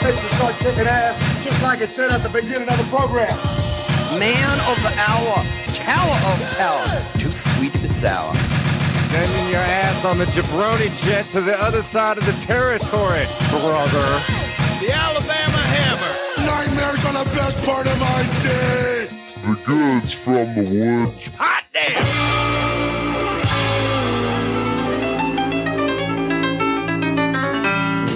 face and start kicking ass, just like it said at the beginning of the program. Man of the hour, tower of power, too sweet to be sour. Sending your ass on the jabroni jet to the other side of the territory, brother. The Alabama Hammer. Nightmares on the best part of my day. The goods from the wood. Hot damn.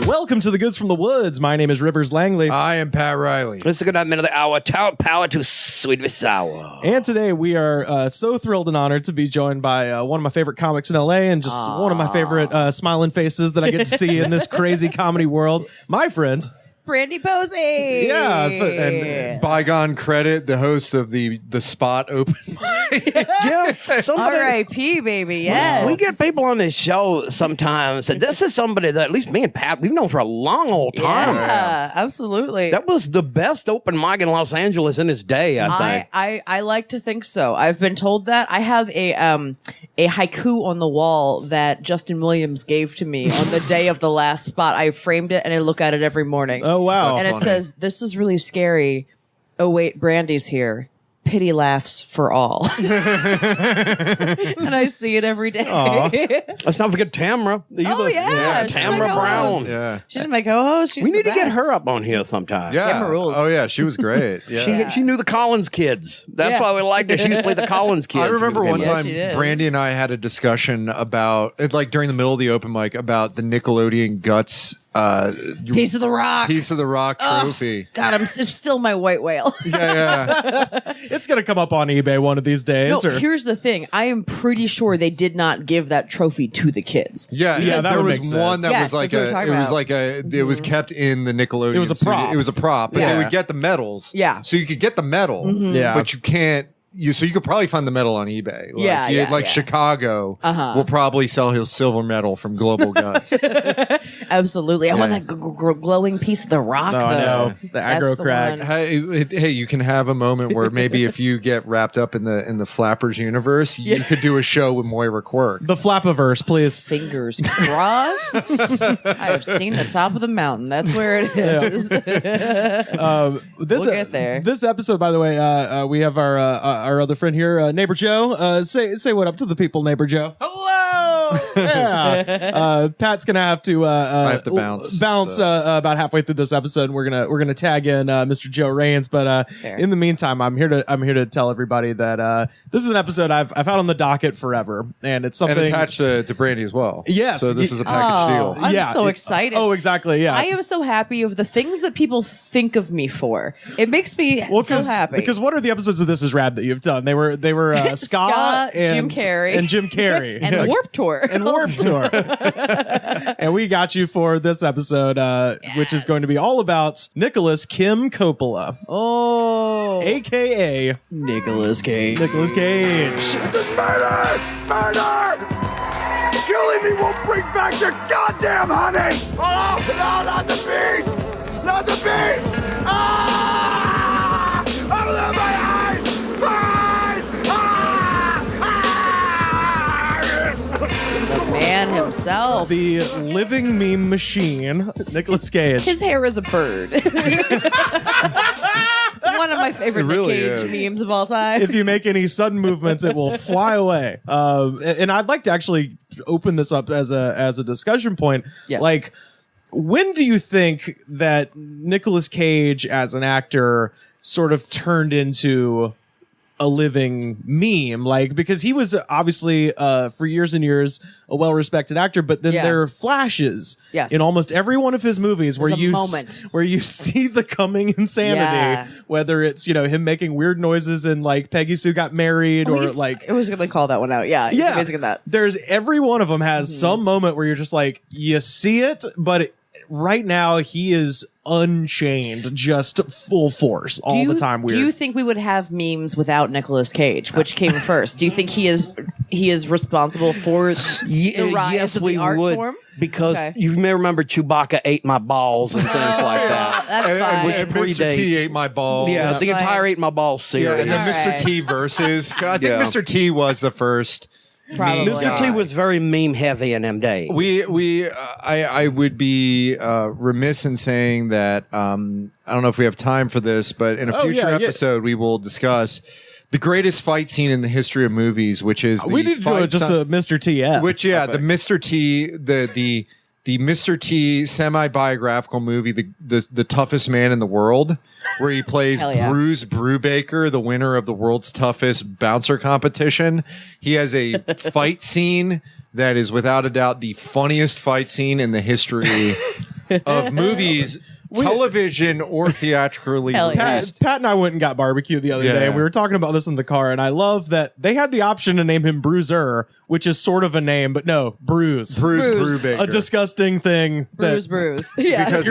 Welcome to the Goods from the Woods. My name is Rivers Langley. I am Pat Riley. This is a good man of the hour, tower of power, too sweet to be sour. And today we are so thrilled and honored to be joined by one of my favorite comics in LA and just one of my favorite smiling faces that I get to see in this crazy comedy world. My friend, Brandie Posey. Yeah, And bygone credit, the host of the Spot Open Mic. Yeah, somebody. R.I.P. baby. Yes. We get people on this show sometimes, and this is somebody that at least me and Pat, we've known for a long old time. Yeah, absolutely. That was the best open mic in Los Angeles in its day, I think. I like to think so. I've been told that. I have a haiku on the wall that Justin Williams gave to me on the day of the last spot. I framed it and I look at it every morning. oh wow. And it says, "This is really scary. Oh wait, Brandie's here. Pity laughs for all." And I see it every day. Let's not forget Tamara. Oh, yeah. She's Tamara my Brown. co-host. Yeah. She's my co-host. She's We need the to get best. her up on here sometime. Yeah. Tamara rules. Oh, yeah. She was great. Yeah. She knew the Collins kids. That's Yeah. why we liked her. She used to play the Collins kids. I remember one Yeah, time she did. Brandie and I had a discussion about, like during the middle of the open mic, about the Nickelodeon Guts Piece of the rock. Piece of the Rock trophy. God, it's still my white whale. Yeah. It's going to come up on eBay one of these days. No, or- here's the thing. I am pretty sure they did not give that trophy to the kids. Yeah, Yeah, that there would was make one sense. that Yes, was like that's what we're talking about. it was kept in the Nickelodeon. It was a studio. prop. It was a prop, but Yeah. they would get the medals. Yeah. So you could get the medal, Yeah. but you can't. So you could probably find the medal on eBay. Like, Yeah. Chicago will probably sell his silver medal from Global Guts. Absolutely. I want Yeah. that glowing piece of the rock, Oh, though. I know. The That's aggro the crack. one. Hey, you can have a moment where maybe if you get wrapped up in the Flappers universe, you could do a show with Moira Quirk. The Flapaverse, please. Fingers crossed. I have seen the top of the mountain. That's where it is. This, We'll get there. This episode, by the way, we have our other friend here, Neighbor Joe. Say what up to the people, Neighbor Joe. Hello. Yeah. Pat's gonna have to I have to bounce, so. about halfway through this episode, and we're gonna tag in Mr. Joe Raines. But Fair. in the meantime, I'm here to tell everybody that this is an episode I've had on the docket forever, and it's something And attached to Brandie as well. Yes. So this is a package deal. I'm so excited. Oh, exactly. Yeah. I am so happy of the things that people think of me for. It makes me so happy. Because what are the episodes of This Is Rad that you've done? They were Scott Jim Carrey. and Jim Carrey and Like, Warped Tour. and Warped Tour. And we got you for this episode, which is going to be all about Nicolas Kim Coppola, Oh. aka Nicolas Cage. Nicolas Cage. This is murder! Murder! Killing me won't bring back your goddamn honey! Oh, no, not the beast! Not the beast! Ah! Out of my eyes! Eyes! The man himself. The living meme machine, Nicolas Cage. His hair is a bird. One of my favorite It really Nick Cage is. memes of all time. If you make any sudden movements, it will fly away. And I'd like to actually open this up as a discussion point. Yes. Like, when do you think that Nicolas Cage as an actor sort of turned into a living meme? Like, because he was obviously for years and years a well-respected actor, but then Yeah. there are flashes Yes. in almost every one of his movies where There's a you moment. where you see the coming insanity, Yeah. whether it's him making weird noises in like Peggy Sue Got Married, or like I was gonna call that one out. Yeah, he's amazing at that. there's every one of them has some moment where you're just like, you see it, but right now he is unchained, just full force all the time. Weird. Do you think we would have memes without Nicolas Cage? Which came first? Do you think he is responsible for the rise yes, of we the art would, form? because Okay. you may remember Chewbacca ate my balls and things like that. That's fine. And Which Mr. predate- T ate my balls. Yeah, That's the fine. entire ate my balls Yeah, series. and then All Mr. right. T versus. I think Yeah. Mr. T was the first Probably. Mr. T was very meme heavy in them days. I would be remiss in saying that I don't know if we have time for this, but in a future episode we will discuss the greatest fight scene in the history of movies, which is we need to do it just a Mr. TF. Which the Mr. T the Mr. T semi-biographical movie, the toughest man in the world, where he plays Bruce Brubaker, the winner of the world's toughest bouncer competition. He has a fight scene that is without a doubt the funniest fight scene in the history of movies, television or theatrically released. Pat and I went and got barbecue the other day, and we were talking about this in the car, and I love that they had the option to name him Bruiser, which is sort of a name, but no, Bruce. Brubaker. A disgusting thing. Bruce. Yeah. Because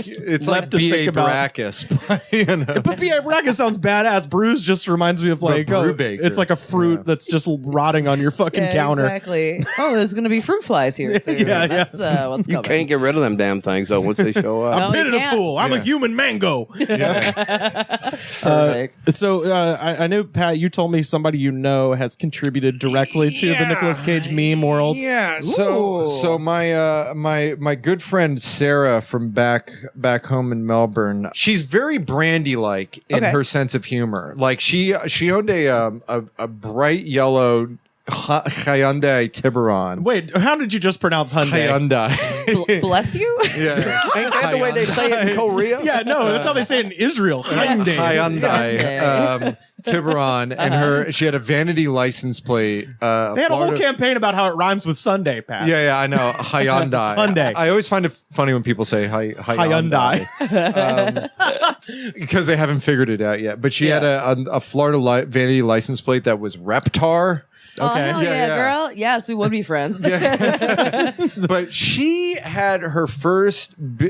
it's like B.A. Baracus. But B.A. Baracus sounds badass. Bruce just reminds me of it's like a fruit that's just rotting on your fucking counter. Exactly. Oh, there's going to be fruit flies here soon. That's what's coming. You can't get rid of them damn things, though, once they show up. I'm pitted a fool. I'm a human mango. Perfect. So I know, Pat, you told me somebody you know has contributed directly to the Nicolas Cage meme world. Yeah. So my good friend Sarah from back home in Melbourne, she's very Brandie like in her sense of humor. Like she owned a bright yellow Hyundai Tiburon. Wait, how did you just pronounce Hyundai? Hyundai. Bless you? Yeah. Ain't that the way they say it in Korea? Yeah, no, that's how they say it in Israel. Hyundai. Tiburon, and she had a vanity license plate. They had a whole campaign about how it rhymes with Sunday, Pat. Yeah, I know. Hyundai. Hyundai. I always find it funny when people say Hyundai. Because they haven't figured it out yet. But she had a Florida vanity license plate that was Reptar. Okay. Oh, hell yeah, girl. Yes, we would be friends. But she had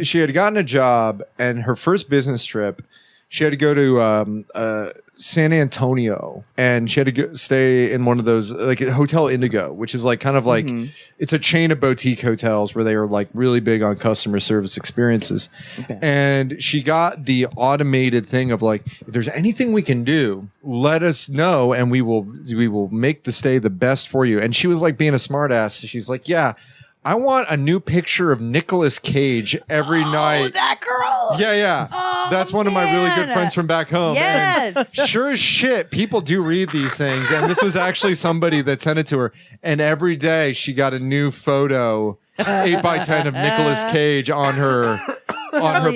she had gotten a job, and her first business trip, she had to go to San Antonio, and she had to stay in one of those, like Hotel Indigo, which is like kind of like it's a chain of boutique hotels where they are like really big on customer service experiences. Okay. And she got the automated thing of like, if there's anything we can do, let us know, and we will make the stay the best for you. And she was like being a smart ass. She's like, yeah, I want a new picture of Nicolas Cage every night. Oh, that girl. Yeah. Oh, that's one of my really good friends from back home. Yes. And sure as shit, people do read these things. And this was actually somebody that sent it to her. And every day she got a new photo, 8x10 of Nicolas Cage on her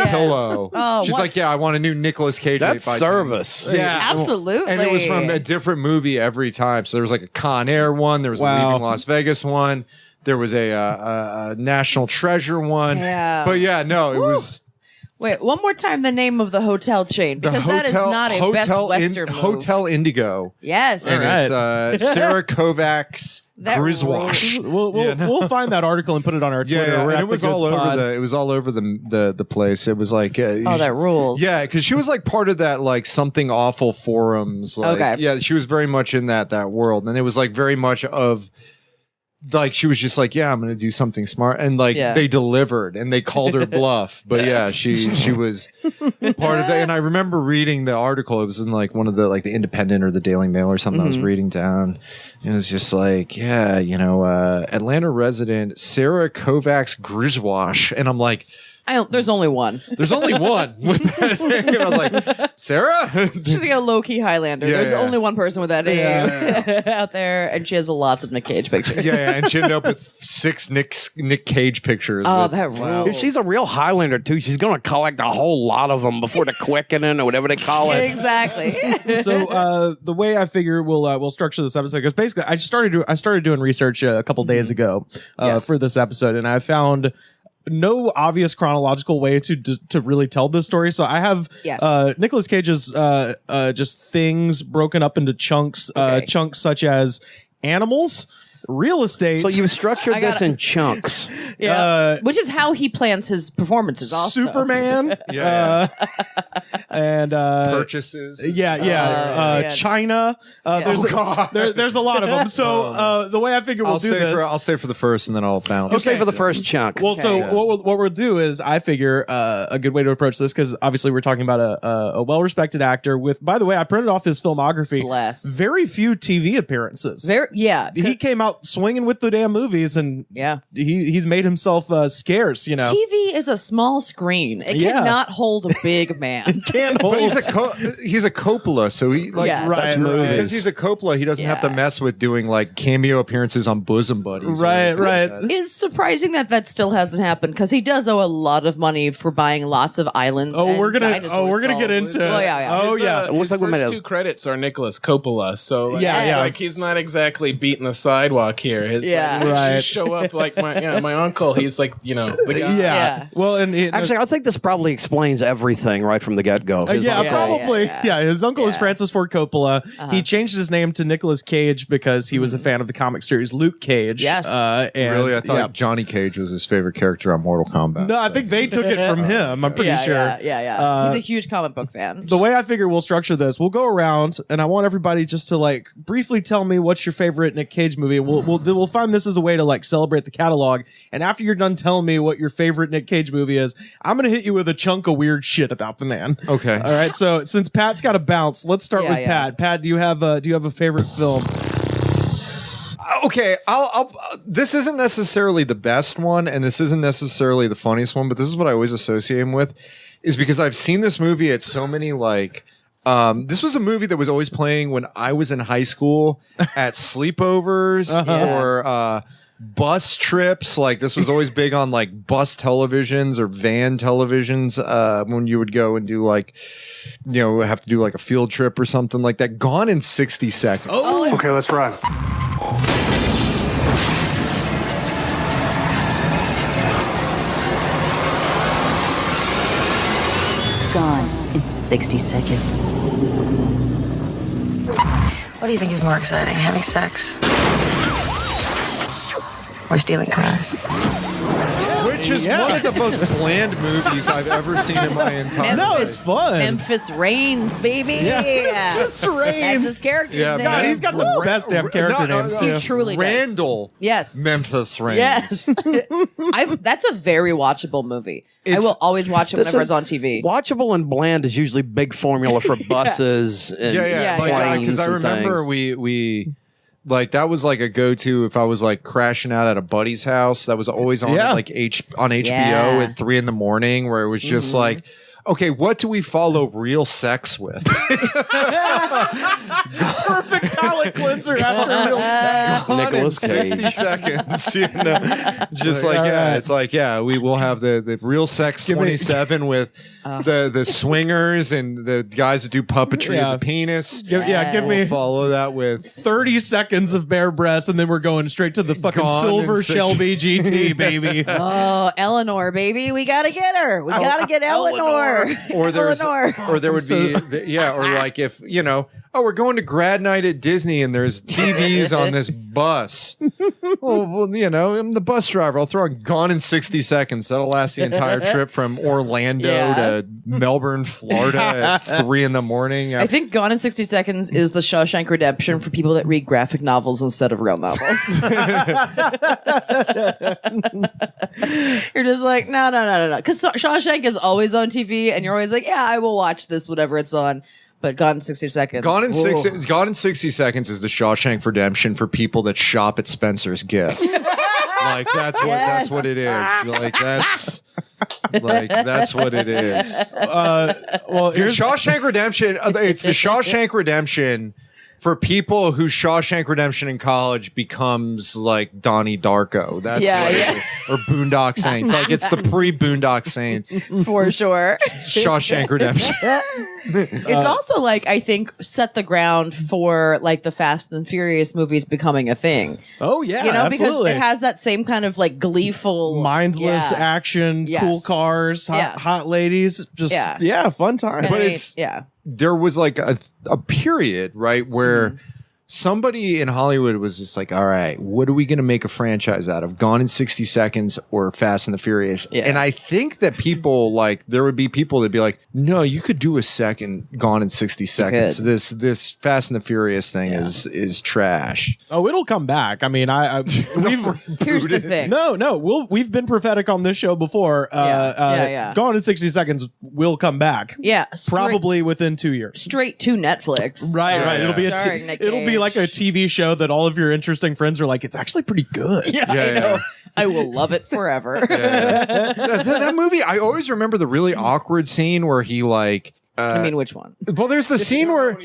pillow. Oh, she's like, yeah, I want a new Nicolas Cage. That's 8x10. service. Yeah, absolutely. And it was from a different movie every time. So there was like a Con Air one. There was a Leaving Las Vegas one. There was a National Treasure one. Yeah. But yeah, no, it was. Wait, one more time the name of the hotel chain, because that is not a Best Western move. Hotel Indigo. Yes. And it's Sarah Kovacs Griswash. We'll find that article and put it on our Twitter. Yeah, and it was all over the place. It was like that rules. Yeah, because she was like part of that like Something Awful forums. Like, okay. Yeah, she was very much in that world, and it was like very much of. Like she was just like, yeah, I'm gonna do something smart, and like they delivered, and they called her bluff. But yeah, she was part of that. And I remember reading the article. It was in like one of the like the Independent or the Daily Mail or something. I was reading down. And it was just like, yeah, Atlanta resident Sarah Kovacs Griswash, and I'm like. There's only one. There's only one with that name. I was like, Sarah? She's like a low-key Highlander. There's only one person with that name out there, and she has lots of Nick Cage pictures. Yeah, and she ended up with 6 Nick Cage pictures. Oh, that rules. If she's a real Highlander, too, she's going to collect a whole lot of them before the quickening or whatever they call it. Exactly. So the way I figure we'll structure this episode, because basically I started doing research a couple days ago for this episode, and I found no obvious chronological way to really tell this story. So I have Nicolas Cage's just things broken up into chunks, chunks such as animals, real estate. So you've structured this in chunks. Yeah. Which is how he plans his performances also. Superman. And purchases. China. There's a lot of them. So the way I figure we'll do this. I'll say for the first, and then I'll bounce. Okay, for the first chunk. Well, so what we'll do is I figure a good way to approach this, because obviously we're talking about a well-respected actor with, by the way, I printed off his filmography. Bless. Very few TV appearances. He came out out swinging with the damn movies, and he's made himself scarce. You know, TV is a small screen. It cannot hold a big man. can't hold. But he's a Coppola, so he That's movies. because he's a Coppola, he doesn't have to mess with doing like cameo appearances on Bosom Buddies. Right. It's surprising that still hasn't happened because he does owe a lot of money for buying lots of islands. We're gonna get into. It looks like we his made first two credits are Nicolas Coppola, so like he's not exactly beating the sidewalk here. His, Right. show up like my uncle. He's like the guy. Yeah. Well, and Actually, I think this probably explains everything right from the get-go. His uncle- probably. Yeah, his uncle is Francis Ford Coppola. He changed his name to Nicolas Cage because he was a fan of the comic series Luke Cage. Yes. And, Really, I thought Johnny Cage was his favorite character on Mortal Kombat. No, I think they took it from him. I'm pretty sure. Yeah. He's a huge comic book fan. The way I figure we'll structure this, we'll go around, and I want everybody just to like briefly tell me what's your favorite Nick Cage movie. We'll find this as a way to like celebrate the catalog. And after you're done telling me what your favorite Nick Cage movie is, I'm gonna hit you with a chunk of weird shit about the man. Okay. All right. So since Pat's got to bounce, let's start with Pat. Pat, do you have a favorite film? Okay, I'll this isn't necessarily the best one, and this isn't necessarily the funniest one, but this is what I always associate him with, is because I've seen this movie at so many like. This was a movie that was always playing when I was in high school at sleepovers or bus trips. Like this was always big on like bus televisions or van televisions when you would go and do like, have to do like a field trip or something like that. Gone in 60 Seconds. Oh, Okay, let's run. Gone in 60 seconds. What do you think is more exciting, having sex or stealing cars? Which is one of the most bland movies I've ever seen in my entire life. it's fun. Memphis Reigns, baby. Memphis Reigns. That's his character's name. God, he's got the best damn character names too. He truly does. Randall. Yes. Memphis Reigns. Yes. That's a very watchable movie. I will always watch it whenever it's on TV. Watchable and bland is usually big formula for buses and planes Because I and remember things. we like that was like a go-to if I was like crashing out at a buddy's house. That was always on like on HBO at 3 a.m, where it was just like, okay, what do we follow real sex with? Perfect palate cleanser after real sex. Nicolas Cage. 60 seconds. Just like, it's like, we will have the real sex 27 with the swingers and the guys that do puppetry of the penis. Give me We'll follow that with 30 seconds of bare breasts, and then we're going straight to the fucking Gone silver in 60 Shelby GT, baby. Oh, Eleanor, baby. We got to get her. We got to get Eleanor. or there's Eleanor. or there would be or like if we're going to grad night at Disney and there's TVs on this bus. Well, I'm the bus driver. I'll throw a Gone in 60 Seconds. That'll last the entire trip from Orlando to Melbourne, Florida at 3 a.m. I think Gone in 60 Seconds is the Shawshank Redemption for people that read graphic novels instead of real novels. You're just like, no. Because Shawshank is always on TV, and you're always like, yeah, I will watch this, whatever it's on. But Gone in 60 Seconds. Gone in 60 Seconds is the Shawshank Redemption for people that shop at Spencer's Gifts. Like that's what it is. Like that's what it is. Here's Shawshank Redemption. It's the Shawshank Redemption for people who Shawshank Redemption in college becomes like Donnie Darko. That's or Boondock Saints. Like it's the pre-Boondock Saints. For sure. Shawshank Redemption. It's also like, I think, set the ground for like the Fast and Furious movies becoming a thing. Oh yeah, because absolutely. it has that same kind of like gleeful, mindless action, cool cars, hot ladies, just fun time. But there was like a period, right, where somebody in Hollywood was just like, all right, what are we going to make a franchise out of? Gone in 60 Seconds or Fast and the Furious? Yeah. And I think that people there would be people that'd be like, no, you could do a second Gone in 60 Seconds. This Fast and the Furious thing is trash. Oh, it'll come back. I mean, here's the thing. No, we've been prophetic on this show before. Gone in 60 Seconds will come back. Yeah. Probably within 2 years. Straight to Netflix. Right. It'll be starring Nick it'll be be like a TV show that all of your interesting friends are like, it's actually pretty good. Yeah, I know. I will love it forever. That movie, I always remember the really awkward scene where he like. I mean, which one? Well, there's the scene where.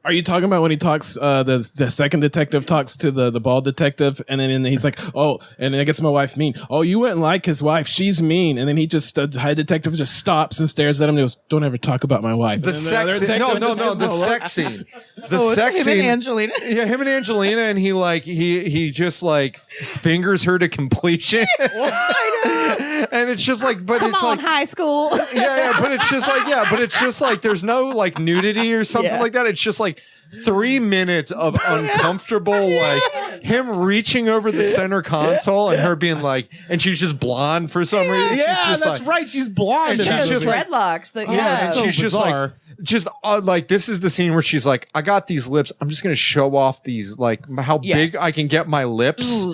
Are you talking about when he talks? The second detective talks to the bald detective, and then he's like, "Oh," and I guess my wife mean. Oh, you wouldn't like his wife. She's mean. And then he just the high detective just stops and stares at him and goes, "Don't ever talk about my wife." The sex scene. No, the sex scene. The sex him scene. And Angelina. Yeah, him and Angelina, and he just like fingers her to completion. I know. And it's just like, but Come it's on, like high school. yeah, but it's just like there's no like nudity or something like that. It's just like 3 minutes of uncomfortable, like him reaching over the center console and her being like, and she's just blonde for some reason. Yeah, she's just that's like, right. She's blonde. and she's just like, dreadlocks. and so she's just bizarre. like. Just like this is the scene where she's like, I got these lips. I'm just gonna show off these like how big I can get my lips,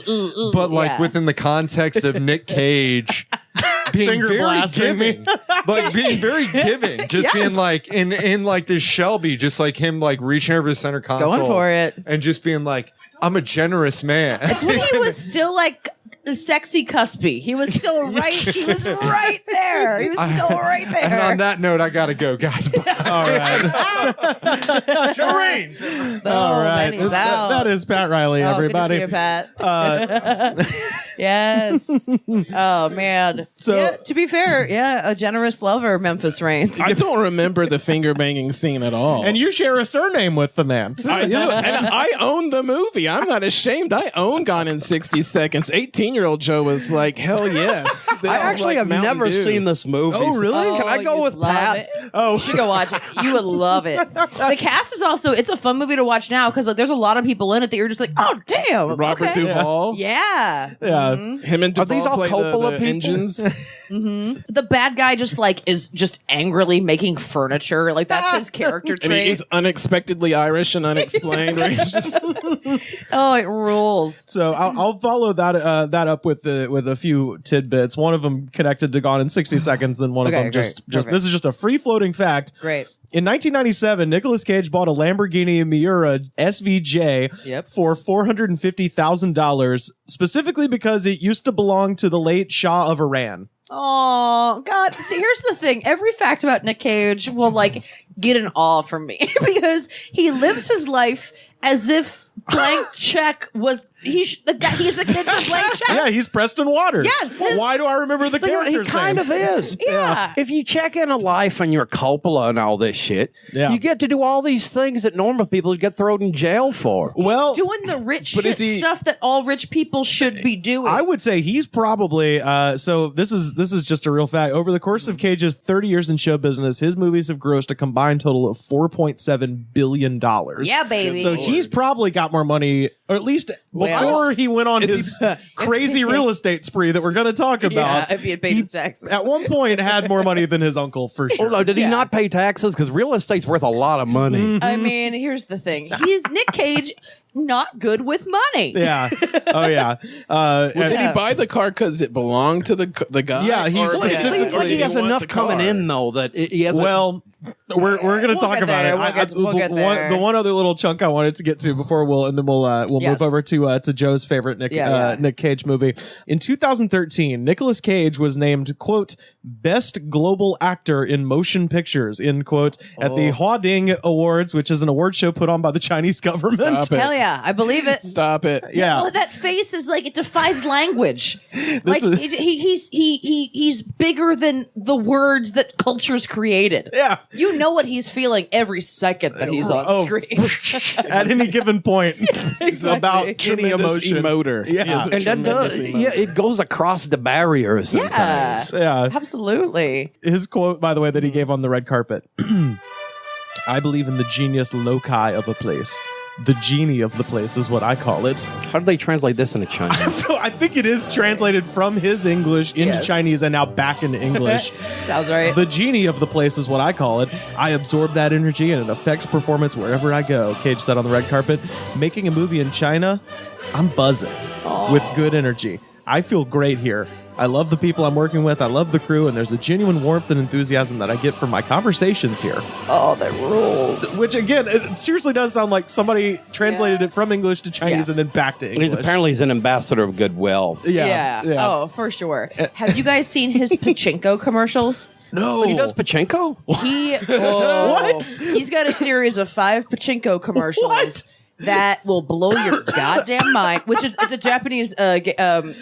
but like within the context of Nick Cage being Finger very blasting giving, like being very giving, just being like in like this Shelby, just like him like reaching over the center console, Going for it, and just being like, I'm a generous man. It's when he was still like sexy cuspy. He was still right. He was right there. He was still right there. And on that note, I gotta go, guys. All right. Joe Raines. All right. He's out. That is Pat Riley, everybody. Good to see you, Pat. Yes. Oh man. So- yeah, to be fair, a generous lover, Memphis Reigns. I don't remember the finger banging scene at all. And you share a surname with the man. I do. And I own the movie. I'm not ashamed. I own Gone in 60 Seconds. 18-year-old Joe was like, hell yes. This I is actually like have Mountain never Dew. seen this movie. Oh, really? Can I go you'd with love Pat? it. Oh, You should go watch it. You would love it. The cast is also, it's a fun movie to watch now because like, there's a lot of people in it that you're just like, oh, damn. Robert okay. Duvall. Yeah. yeah. Him and Are Duvall these all play Coppola the people? engines. The bad guy just like is just angrily making furniture. Like that's his character And trait. he's unexpectedly Irish and unexplained. Where he's just, Oh, it rules. So I'll follow that up with a few tidbits. One of them connected to Gone in 60 Seconds. Then one of them Okay, just great. this is just a free floating fact. Great. In 1997, Nicolas Cage bought a Lamborghini Miura SVJ for $450,000, specifically because it used to belong to the late Shah of Iran. Oh God! See, here's the thing. Every fact about Nick Cage will like get an awe from me because he lives his life as if Blank Check was he's the kid from Blank Check. Yeah, he's Preston Waters. Yes, Why do I remember the character's He kind name? of is. Yeah. If you check in a life and you're Coppola and all this shit, Yeah. you get to do all these things that normal people get thrown in jail for. Well, Doing the rich But shit is he- stuff that all rich people should be doing. I would say he's probably so this is just a real fact. Over the course of Cage's 30 years in show business, his movies have grossed a combined total of $4.7 billion. Yeah, baby. So he's probably got more money, or at least before he went on his crazy real estate spree that we're going to talk about. if he had paid his taxes. At one point had more money than his uncle for sure. Oh, no, did he not pay taxes? Because real estate's worth a lot of money. I mean, here's the thing. He's Nick Cage, not good with money. Yeah. Oh yeah. did he buy the car because it belonged to the guy? Yeah, he's Well, it seems like he has enough coming in, though, that he has Well, we're going to We'll talk get about there. it. We'll get there. The one other little chunk I wanted to get to before we'll move Yes. over to Joe's favorite Nick Cage movie. In 2013, Nicolas Cage was named quote Best Global Actor in Motion Pictures end quote at the Huading Awards, which is an award show put on by the Chinese government. Stop it. Hell yeah, I believe it. Stop it. Yeah. Well, that face is like it defies language. Like is- he's bigger than the words that culture's created. Yeah. You know what he's feeling every second that he's on screen. At any given point. Exactly. About any Tremendous emotion. emoter. Yeah. He is a And that tremendous does, emoter. it goes across the barriers sometimes. Yeah. Absolutely. His quote, by the way, that he gave on the red carpet. I believe in the genius loci of a place. The genie of the place is what I call it. How do they translate this into Chinese? I think it is translated from his English into Yes. Chinese and now back into English. Sounds right. The genie of the place is what I call it. I absorb that energy and it affects performance wherever I go, Cage said on the red carpet. Making a movie in China, I'm buzzing with good energy. I feel great here. I love the people I'm working with. I love the crew, and there's a genuine warmth and enthusiasm that I get from my conversations here. Oh, that rules. Which, again, it seriously does sound like somebody translated it from English to Chinese and then back to English. He's an ambassador of goodwill. Yeah. Oh, for sure. Have you guys seen his pachinko commercials? No. He does pachinko? What? He's got a series of 5 pachinko commercials. That will blow your goddamn mind. It's a Japanese gambling.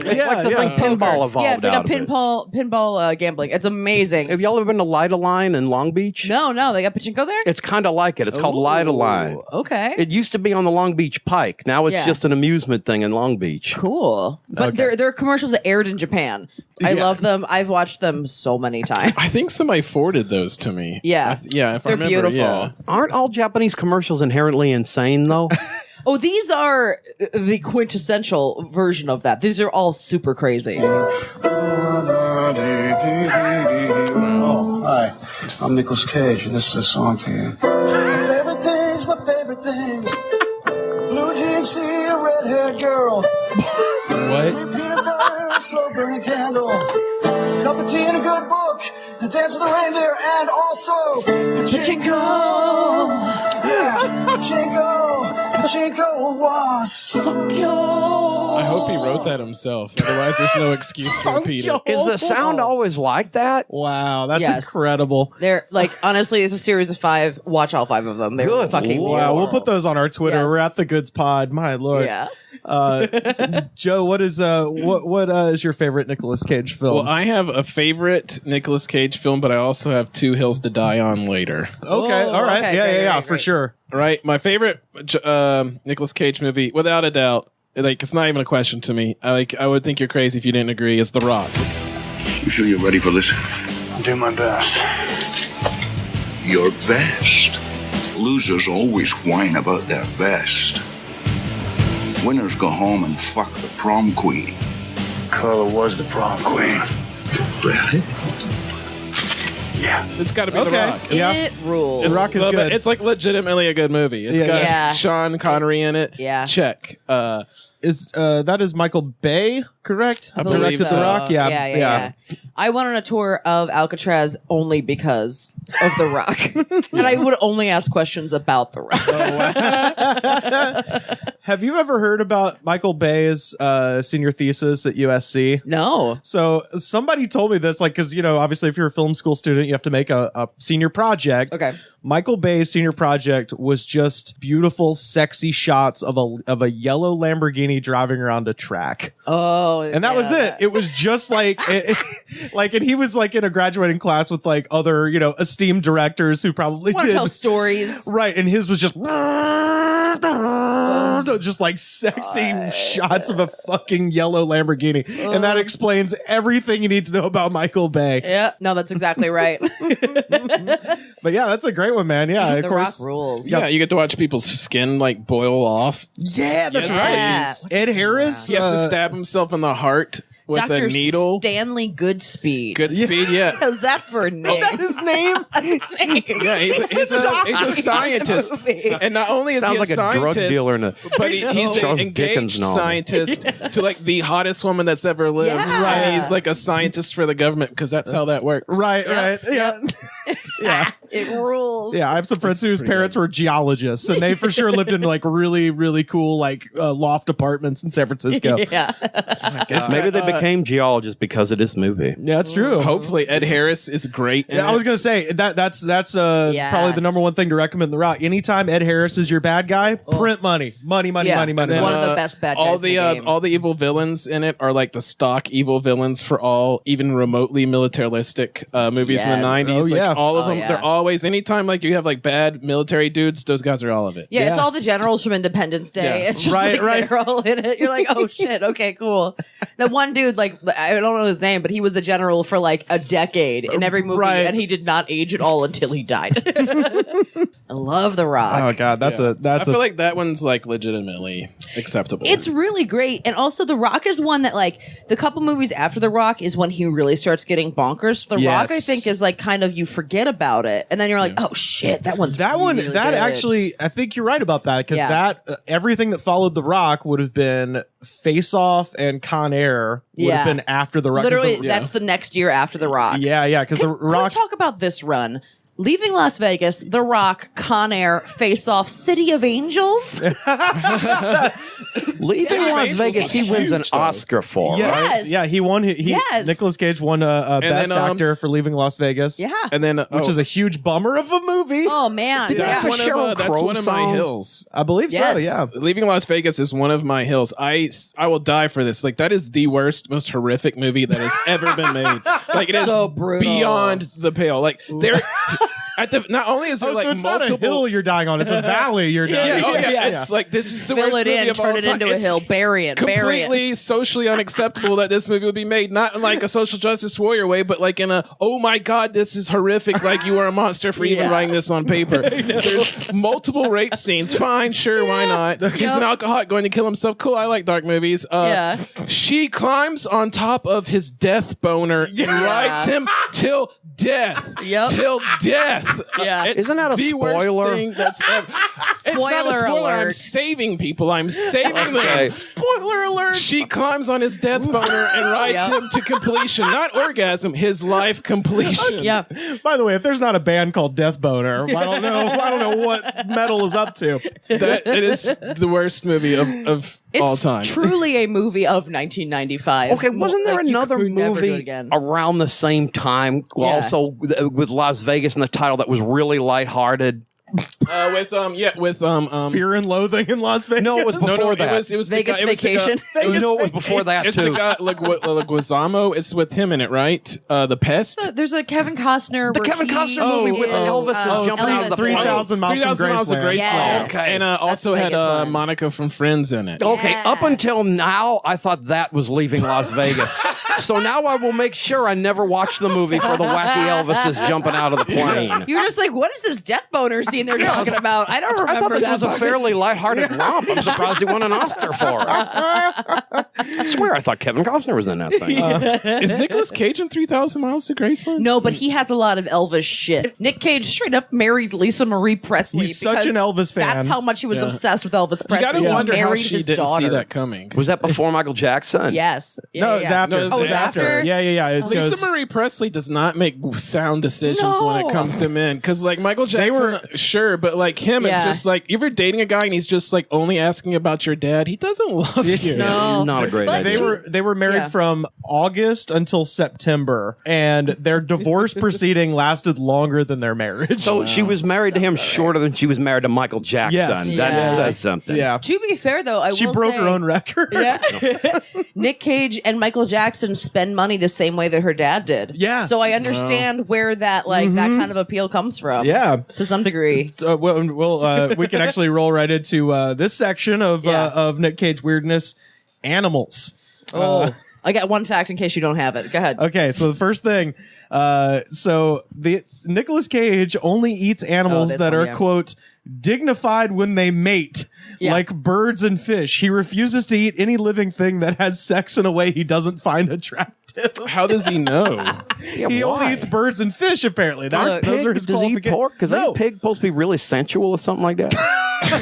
It's like the thing pinball evolved Yeah, it's like out a of it. pinball gambling. It's amazing. Have y'all ever been to Light-A-Line in Long Beach? No, they got pachinko there. It's kind of like it. It's called Light-A-Line. Okay, It used to be on the Long Beach Pike. Now it's Yeah. just an amusement thing in Long Beach. cool. But they're commercials that aired in Japan. I love them. I've watched them so many times. I think somebody forwarded those to me. Yeah. If I They're remember, beautiful. yeah. Aren't all Japanese commercials inherently insane, though? Oh, these are the quintessential version of that. These are all super crazy. Oh, hi. I'm Nicolas Cage, and this is a song for you. My favorite things. Blue jeans, see a red-haired girl. What? Sweet peanut butter, a slow burning candle. Cup of tea and a good book. The dance of the reindeer, and also pachinko. Yeah, pachinko was so cute. I hope he wrote that himself. Otherwise, there's no excuse to repeat it. Is the sound always like that? Wow, that's Yes. incredible. They're like, honestly, it's a series of 5. Watch all 5 of them. They're Good fucking Lord. Wow, beautiful. we'll put those on our Twitter. Yes. We're at the Goods Pod. My lord. Yeah. Joe, what is your favorite Nicolas Cage film? Well, I have a favorite Nicolas Cage film, but I also have 2 Hills to Die On later. okay, Oh, all right, okay, yeah, great, for great. sure. Right, my favorite Nicolas Cage movie, without a doubt, like it's not even a question to me. I would think you're crazy if you didn't agree. Is The Rock. You sure you're ready for this? I'll do my best. Your best. Losers always whine about their best. Winners go home and fuck the prom queen. Carla was the prom queen. Really? Yeah. It's got to be The Okay. Rock. Yeah. It rules. The Rock is Well, good. It's like legitimately a good movie. It's got Yeah. Sean Connery in it. Yeah. Check. That is Michael Bay, correct? I believe Directed so. The Rock. Yeah. I went on a tour of Alcatraz only because of The Rock. And I would only ask questions about The Rock. Have you ever heard about Michael Bay's senior thesis at USC? No. So somebody told me this, like, because obviously, if you're a film school student, you have to make a senior project. Okay. Michael Bay's senior project was just beautiful, sexy shots of a yellow Lamborghini driving around a track. Oh. And that was it. It was just like, and he was like in a graduating class with like other, esteemed directors who probably Want to did. tell stories. Right. And his was just like sexy shots of a fucking yellow Lamborghini. And that explains everything you need to know about Michael Bay. Yeah. No, that's exactly right. But yeah, that's a great one, man. Yeah, of The course. Rock rules. Yeah, you get to watch people's skin like boil off. Yeah, that's Yes, right. Ed Harris. He has to stab himself in the heart with Dr. a needle. Stanley Goodspeed. Good speed, yeah. How's that for a name? That his name? That's his name. Yeah, he's a scientist. And not only is Sounds he a like a scientist, drug dealer in a but he's an Charles engaged Dickens novel. scientist to like the hottest woman that's ever lived. Yeah. Right. And he's like a scientist for the government because that's how that works. Right, Yep, right. Yeah. Yeah. It rules. Yeah, I have some friends whose parents were geologists, and they for sure lived in like really, really cool like loft apartments in San Francisco. Yeah. Maybe they became geologists because of this movie. Yeah, that's true. Hopefully, Ed Harris is great. Yeah, I was gonna say that's Yeah. probably the number one thing to recommend The Rock. Anytime Ed Harris is your bad guy, print money. Yeah. money. And then, One of the best bad guys all in the the game. all the evil villains in it are like the stock evil villains for all even remotely militaristic movies in the Yes. 90s. Oh, Like yeah. all of Oh, them, yeah. they're always anytime like you have like bad military dudes, those guys are all of it. Yeah, it's Yeah. all the generals from Independence Day. Yeah. It's just Right, like right. they're all in it. You're like, oh shit, okay, cool. That one dude, like, I don't know his name, but he was a general for like a decade in every movie, Right. and he did not age at all until he died. I love The Rock. Oh god, that's I a feel like that one's like legitimately acceptable. It's really great. And also The Rock is one that like the couple movies after The Rock is when he really starts getting bonkers. The Rock, I Yes. think, is like kind of you forget about it. and then you're like, oh shit, that one's really good. Actually, I think you're right about that because everything that followed The Rock would have been Face Off and Con Air would have been after The Rock. Literally, that's the next year after The Rock. Yeah, because The Rock. Can we talk about this run? Leaving Las Vegas, The Rock, Con Air, Face Off, City of Angels. Leaving Las Vegas, he wins an Oscar for. Yes. Right? Yeah, he won. Nicolas Cage won a Best Actor for Leaving Las Vegas. Yeah. And then, which is a huge bummer of a movie. Oh man, that's one of my hills. I believe so. Yeah. Leaving Las Vegas is one of my hills. I will die for this. Like that is the worst, most horrific movie that has ever been made. Like it is so brutal. Beyond the pale. Like there. Not only is there like so it's multiple, not a hill you're dying on; it's a valley you're dying. It's like this is the worst Fill it movie in, of all turn it time. into a hill, bury it, completely socially unacceptable that this movie would be made. Not in like a social justice warrior way, but like in a oh my god, this is horrific. Like you are a monster for even writing this on paper. There's multiple rape scenes. Fine, sure, why not? He's an alcoholic going to kill himself. Cool, I like dark movies. She climbs on top of his death boner and rides him till death. Till death. Yeah. Isn't that a spoiler? That's ever. It's not a Spoiler spoiler. alert. I'm saving people. I'm saving them. Spoiler alert! She climbs on his death boner and rides him to completion. Not orgasm, his life completion. Yeah. By the way, if there's not a band called Death Boner, I don't know what metal is up to. That it is the worst movie of all time. It's truly a movie of 1995. Okay, wasn't there another movie again? around the same time, also with Las Vegas and the title that was really lighthearted? With Fear and Loathing in Las Vegas. No, it was before that. It was Vegas Vacation. It was before that it's too. the guy Leguizamo. It's with him in it, right? The Pest. There's a Kevin Costner. The Kevin Costner movie with Elvis is jumping out of the plane. 3,000 Miles from 3,000 Miles of Graceland. Graceland. Okay. And also the had biggest one. Monica from Friends in it. Okay, up until now, I thought that was Leaving Las Vegas. So now I will make sure I never watch the movie for the wacky Elvises jumping out of the plane. You're just like, what is this death boner scene they're talking about? I don't remember I thought this that was a part. fairly lighthearted romp. I'm surprised he won an Oscar for it. I swear I thought Kevin Costner was in that thing. Is Nicolas Cage in 3,000 Miles to Graceland? No, but he has a lot of Elvis shit. Nick Cage straight up married Lisa Marie Presley. He's such an Elvis fan. That's how much he was obsessed with Elvis Presley. You gotta wonder how married she his didn't daughter. see that coming. Was that before Michael Jackson? Yes. No, it was after. No, it was after? Yeah. It Lisa goes, Marie Presley does not make sound decisions when it comes to men. Because like Michael Jackson, sure, but like him, it's just like you ever dating a guy and he's just like only asking about your dad. He doesn't love you. No. Not a great But idea. They were married from August until September, and their divorce proceeding lasted longer than their marriage. So she was married to him shorter than she was married to Michael Jackson. Yes. That Yeah. says something. Yeah. To be fair, though, She will broke say, her own record. Yeah. Nick Cage and Michael Jackson spend money the same way that her dad did. Yeah. So I understand where that that kind of appeal comes from. Yeah. To some degree. So, we can actually roll right into this section of Nick Cage weirdness: animals. I got one fact in case you don't have it. Go ahead. Okay, so the first thing, so the Nicolas Cage only eats animals that are quote dignified when they mate, like birds and fish. He refuses to eat any living thing that has sex in a way he doesn't find attractive. How does he know? He only eats birds and fish. Apparently, those are his Does he eat qualifications. pork? Because ain't pig supposed to be really sensual or something like that?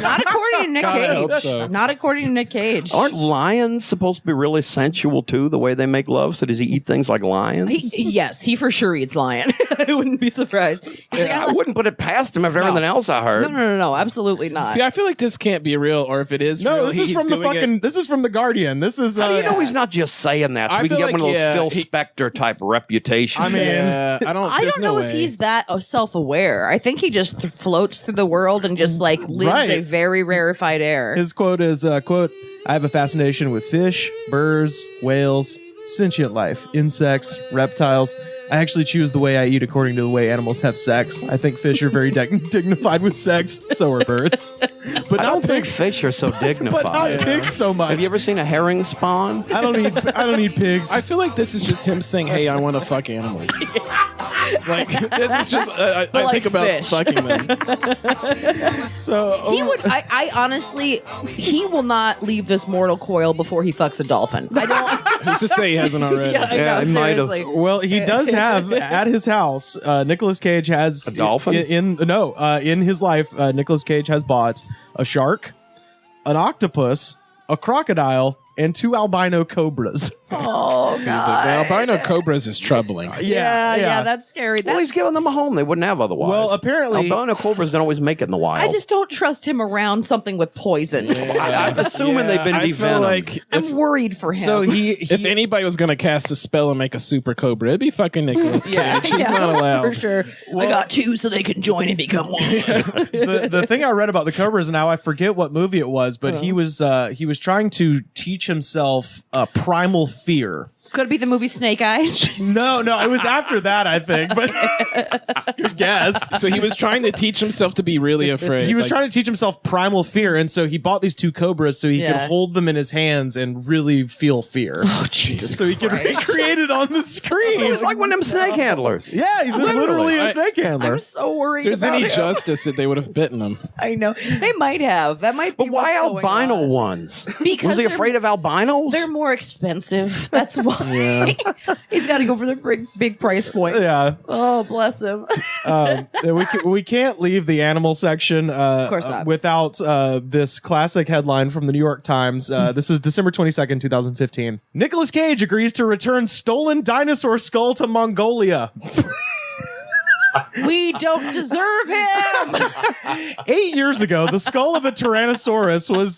Not according to Nick God, I hope Cage. so. Not according to Nick Cage. Aren't lions supposed to be really sensual too, the way they make love? So does he eat things like lions? Yes, he for sure eats lion. I wouldn't be surprised. I wouldn't put it past him after everything else I heard. No, absolutely not. See, I feel like this can't be real, or if it is real, this is from the fucking. This is from the Guardian. This is. How do you know he's not just saying that? So I we can feel get one of like, those Phil he- Spector type reputations. I mean, I don't. I don't know if he's that self-aware. I think he just floats through the world and just like lives a very rarefied air. His quote is, quote, I have a fascination with fish, birds, whales, sentient life, insects, reptiles. I actually choose the way I eat according to the way animals have sex. I think fish are very dignified with sex. So are birds. But I don't think fish are so dignified. But not pigs so much. Have you ever seen a herring spawn? I don't eat pigs. I feel like this is just him saying, "Hey, I want to fuck animals." Like this is just I like think about fish. fucking them. So He would. I honestly, he will not leave this mortal coil before he fucks a dolphin. I don't. Who's to say he hasn't already? Yeah, I know, he might have. seriously. well, he does have at his house. Nicolas Cage has A dolphin? In his life, Nicolas Cage has bought a shark, an octopus, a crocodile, and 2 albino cobras. Oh The god. albino cobras is troubling. Yeah, that's scary. Well, he's giving them a home they wouldn't have otherwise. Well, apparently- albino cobras don't always make it in the wild. I just don't trust him around something with poison. I'm assuming they've been I feel devenomed. like I'm worried for him. So if anybody was going to cast a spell and make a super cobra, it'd be fucking Nicolas Cage. yeah, He's not allowed. for sure. I got 2 so they can join and become one. the thing I read about the cobras, now I forget what movie it was, but he was trying to teach himself primal fear. Could it be the movie Snake Eyes? No, it was after that, I think. But good guess. So he was trying to teach himself to be really afraid. He was Like, trying to teach himself primal fear, and so he bought these 2 cobras so he could hold them in his hands and really feel fear. Oh Jesus! So he could recreate it on the screen. It's like one of them snake handlers. Yeah, he's literally a snake handler. I'm so worried. If there's about any him. justice that they would have bitten him. I know they might have. That might be. But why what's going albino on. ones? Because Was he they're- afraid of albinos? They're more expensive. That's why. He's got to go for the big price point. Yeah. Oh, bless him. We can't leave the animal section Of course not. without this classic headline from the New York Times. This is December 22nd, 2015. Nicolas Cage agrees to return stolen dinosaur skull to Mongolia. We don't deserve him. 8 years ago, the skull of a Tyrannosaurus was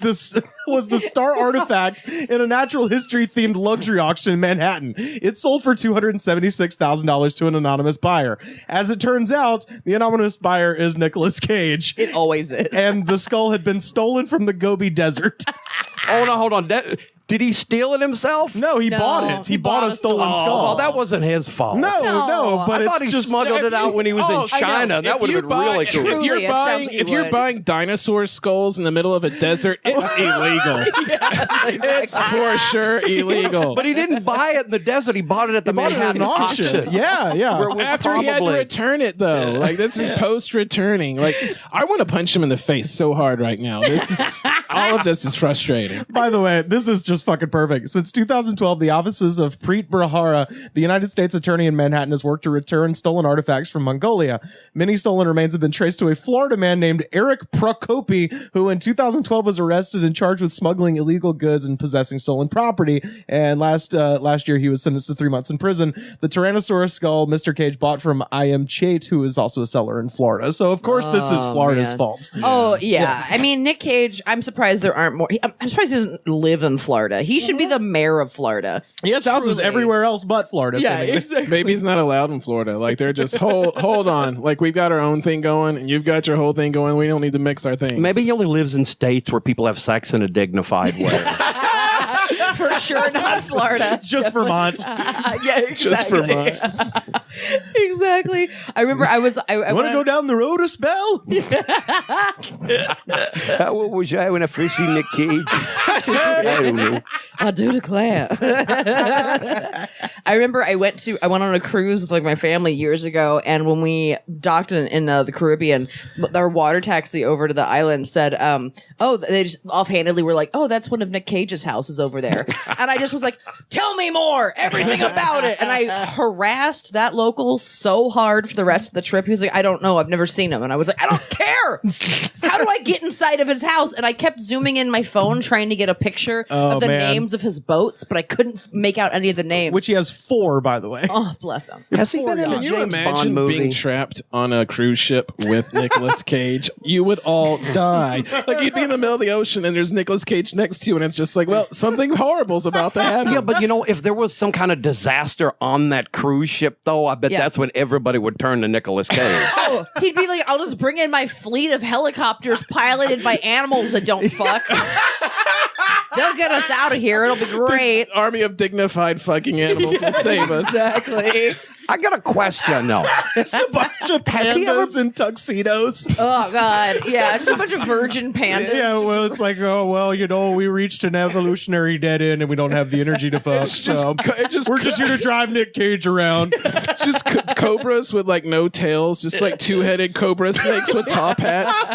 the star artifact in a natural history themed luxury auction in Manhattan. It sold for $276,000 to an anonymous buyer. As it turns out, the anonymous buyer is Nicolas Cage. It always is. And the skull had been stolen from the Gobi Desert. Oh no, hold on. Did he steal it himself? No, he No, bought it. He bought a stolen Oh, skull. well, that wasn't his fault. No, but I it's thought he just smuggled it out when he was Oh, in China. That would have been really cool. Truly, If it you're sounds buying, like he if you're would. buying dinosaur skulls in the middle of a desert, it's illegal. It's for sure illegal. But he didn't buy it in the desert. He bought it at the bought it at Manhattan an auction. Yeah. Where it was After he had to probably- return it, though, like this is post-returning. Like I want to punch him in the face so hard right now. This is all of this is frustrating. By the way, this is just fucking perfect. Since 2012, the offices of Preet Bharara, the United States Attorney in Manhattan, has worked to return stolen artifacts from Mongolia. Many stolen remains have been traced to a Florida man named Eric Prokopi, who in 2012 was arrested and charged with smuggling illegal goods and possessing stolen property. And last year, he was sentenced to 3 months in prison. The Tyrannosaurus skull Mr. Cage bought from I.M. Chait, who is also a seller in Florida. So, of course, this is Florida's man. fault. Oh yeah. I mean, Nick Cage. I'm surprised there aren't more. I'm surprised he doesn't live in Florida. He should be the mayor of Florida. He has houses Truly. everywhere else but Florida. Yeah, seemingly. exactly. Maybe he's not allowed in Florida. Like they're just hold on. Like we've got our own thing going, and you've got your whole thing going. We don't need to mix our things. Maybe he only lives in states where people have sex in a dignified way. For sure, not Florida. Just Vermont. Yeah, exactly. just for months. Exactly. I remember I Want to go down the road a spell? What was I when I first seen Nick Cage? I don't know. I do declare. I remember I went on a cruise with like my family years ago, and when we docked in the Caribbean, our water taxi over to the island said, they just offhandedly were like, oh, that's one of Nick Cage's houses over there. And I just was like, tell me more, everything about it. And I harassed that local so hard for the rest of the trip. He was like, I don't know, I've never seen him. And I was like, I don't care. How do I get inside of his house? And I kept zooming in my phone trying to get a picture of the names of his boats, but I couldn't make out any of the names. Which he has 4, by the way. Oh, bless him. Has he been in a Can you James imagine Bond movie? being trapped on a cruise ship with Nicolas Cage? You would all die. Like you'd be in the middle of the ocean and there's Nicolas Cage next to you, and it's just like, well, something horrible's about to happen. Yeah, but you know, if there was some kind of disaster on that cruise ship, though, I bet that's when everybody would turn to Nicolas Cage. Oh, he'd be like, I'll just bring in my fleet of helicopters piloted by animals that don't fuck. They'll get us out of here. It'll be great. Army of dignified fucking animals will save us. Exactly. I got a question, though. It's a bunch of pandas in tuxedos. Oh, God. Yeah, it's a bunch of virgin pandas. Yeah, well, it's like, oh, well, we reached an evolutionary dead end and we don't have the energy to fuck. So we're just here to drive Nick Cage around. It's just cobras with like no tails, just like two-headed cobra snakes with top hats.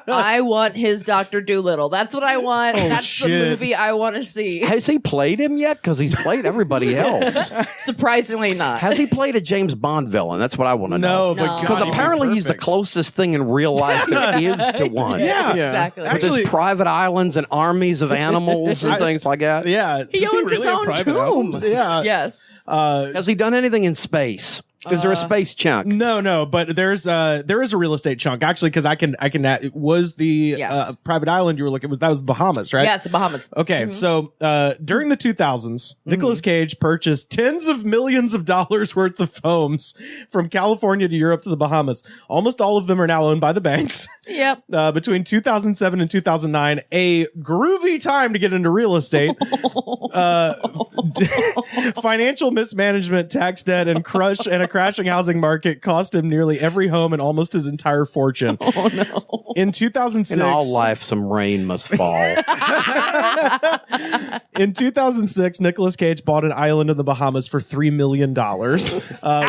I want his Dr. Dolittle. That's what I want. Oh, That's shit. the movie I want to see. Has he played him yet? Because he's played everybody else. Surprisingly not. Has he played a James Bond villain? That's what I want to know. No, but No. Because God, apparently he's the perfect. closest thing in real life there is to one. Yeah. Exactly. With Actually- his private islands and armies of animals and things like that. Yeah. He owns really his a own private tomb. album? Yeah. Yes. Has he done anything in space? Is there a space chunk? No, but there is a real estate chunk actually because I can it was the Yes. private island you were looking that was Bahamas, right? Yes, the Bahamas. Okay, so during the 2000s, Nicolas Cage purchased tens of millions of dollars worth of homes from California to Europe to the Bahamas. Almost all of them are now owned by the banks. Yep. Between 2007 and 2009, a groovy time to get into real estate. Financial mismanagement, tax debt, and a crashing housing market cost him nearly every home and almost his entire fortune. Oh, no. In 2006, In all life, some rain must fall. In 2006, Nicolas Cage bought an island in the Bahamas for $3 million,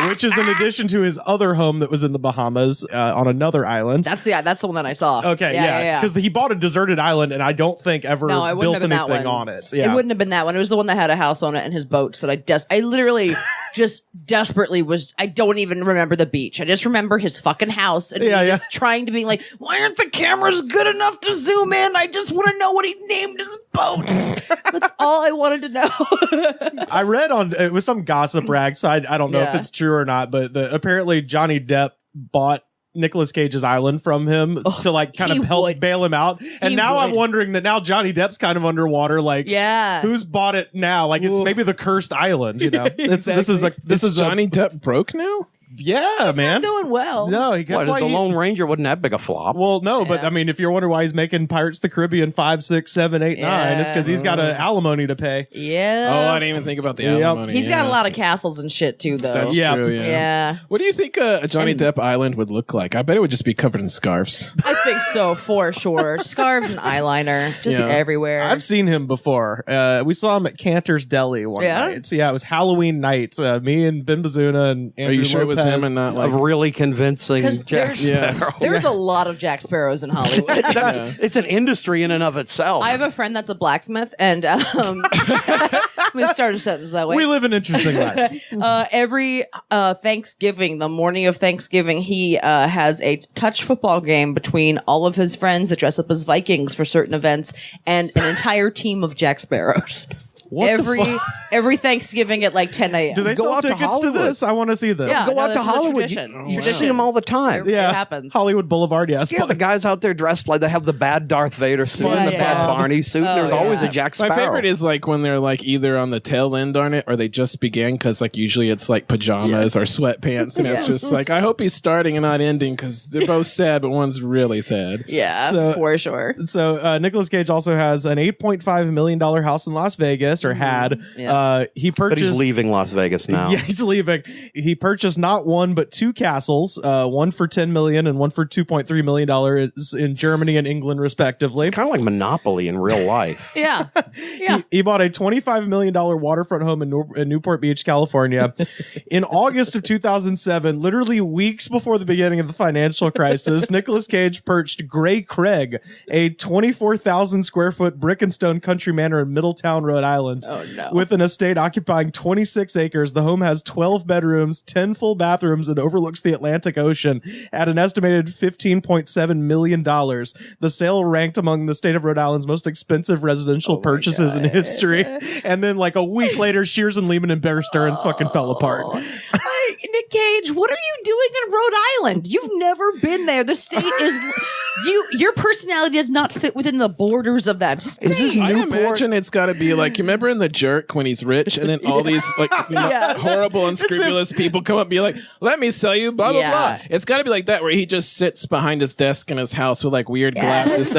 which is in addition to his other home that was in the Bahamas on another island. That's the one that I saw. Okay, yeah, because he bought a deserted island, and I don't think ever No, it wouldn't built have been that anything one. on it. Yeah. It wouldn't have been that one. It was the one that had a house on it and his boats that I literally just desperately I don't even remember the beach. I just remember his fucking house and me just trying to be like, why aren't the cameras good enough to zoom in? I just want to know what he named his boats. That's all I wanted to know. I read it was some gossip rag, so I don't know if Yeah. it's true or not, but apparently Johnny Depp bought Nicolas Cage's island from him to like kind of help bail him out. And now I'm wondering that now Johnny Depp's kind of underwater. Like, who's bought it now? Like, it's maybe the cursed island, you know? This is Johnny Depp broke now? Yeah, He's man. not doing well. No, What, the Lone Ranger wasn't that big a flop. Well, no, but I mean, if you're wondering why he's making Pirates of the Caribbean 5, 6, 7, 8, 9, it's because he's got an alimony to pay. Yeah. Oh, I didn't even think about the alimony. He's got a lot of castles and shit too, though. That's true, yeah. Yeah. What do you think a Johnny Depp island would look like? I bet it would just be covered in scarves. I think so, for sure. Scarves and eyeliner, just everywhere. I've seen him before. We saw him at Cantor's Deli one night. So, it was Halloween night. Me and Ben Bazuna and Andrew Are you sure it was Lopez. him and not like really convincing Jack Sparrow? There's a lot of Jack Sparrows in Hollywood. It's an industry in and of itself. I have a friend that's a blacksmith, and let me start a sentence that way. We live an interesting life. Every Thanksgiving, the morning of Thanksgiving, he has a touch football game between all of his friends that dress up as Vikings for certain events, and an entire team of Jack Sparrows. Every Thanksgiving at like 10 a.m. Do they sell tickets to this? I want to see this. Yeah, Go out to this is a Hollywood. tradition. You see them all the time. It happens. Hollywood Boulevard, yes. Yeah, the guys out there dressed like they have the bad Darth Vader suit and the SpongeBob. bad Barney suit. and there's always a Jack Sparrow. My favorite is like when they're like either on the tail end on it or they just began because like usually it's like pajamas or sweatpants and it's just like I hope he's starting and not ending because they're both sad but one's really sad. Yeah, for sure. So Nicolas Cage also has an $8.5 million house in Las Vegas, or had. He purchased. But he's leaving Las Vegas now. Yeah, he's leaving. He purchased not one but two castles, one for $10 million and one for $2.3 million in Germany and England, respectively. It's kind of like Monopoly in real life. Yeah. He bought a $25 million waterfront home in Newport Beach, California. In August of 2007, literally weeks before the beginning of the financial crisis, Nicolas Cage purchased Gray Craig, a 24,000 square foot brick and stone country manor in Middletown, Rhode Island. Oh, no. With an estate occupying 26 acres, the home has 12 bedrooms, 10 full bathrooms, and overlooks the Atlantic Ocean at an estimated $15.7 million. The sale ranked among the state of Rhode Island's most expensive residential purchases in history. And then like a week later, Shears and Lehman and Bear Stearns fucking fell apart. Nick Cage, what are you doing in Rhode Island? You've never been there. The state is Your personality does not fit within the borders of that state. Is this I Newport? imagine it's got to be like, you remember in The Jerk when he's rich and then all these like horrible, unscrupulous people come up and be like, let me sell you, blah, blah, blah. It's got to be like that where he just sits behind his desk in his house with like weird glasses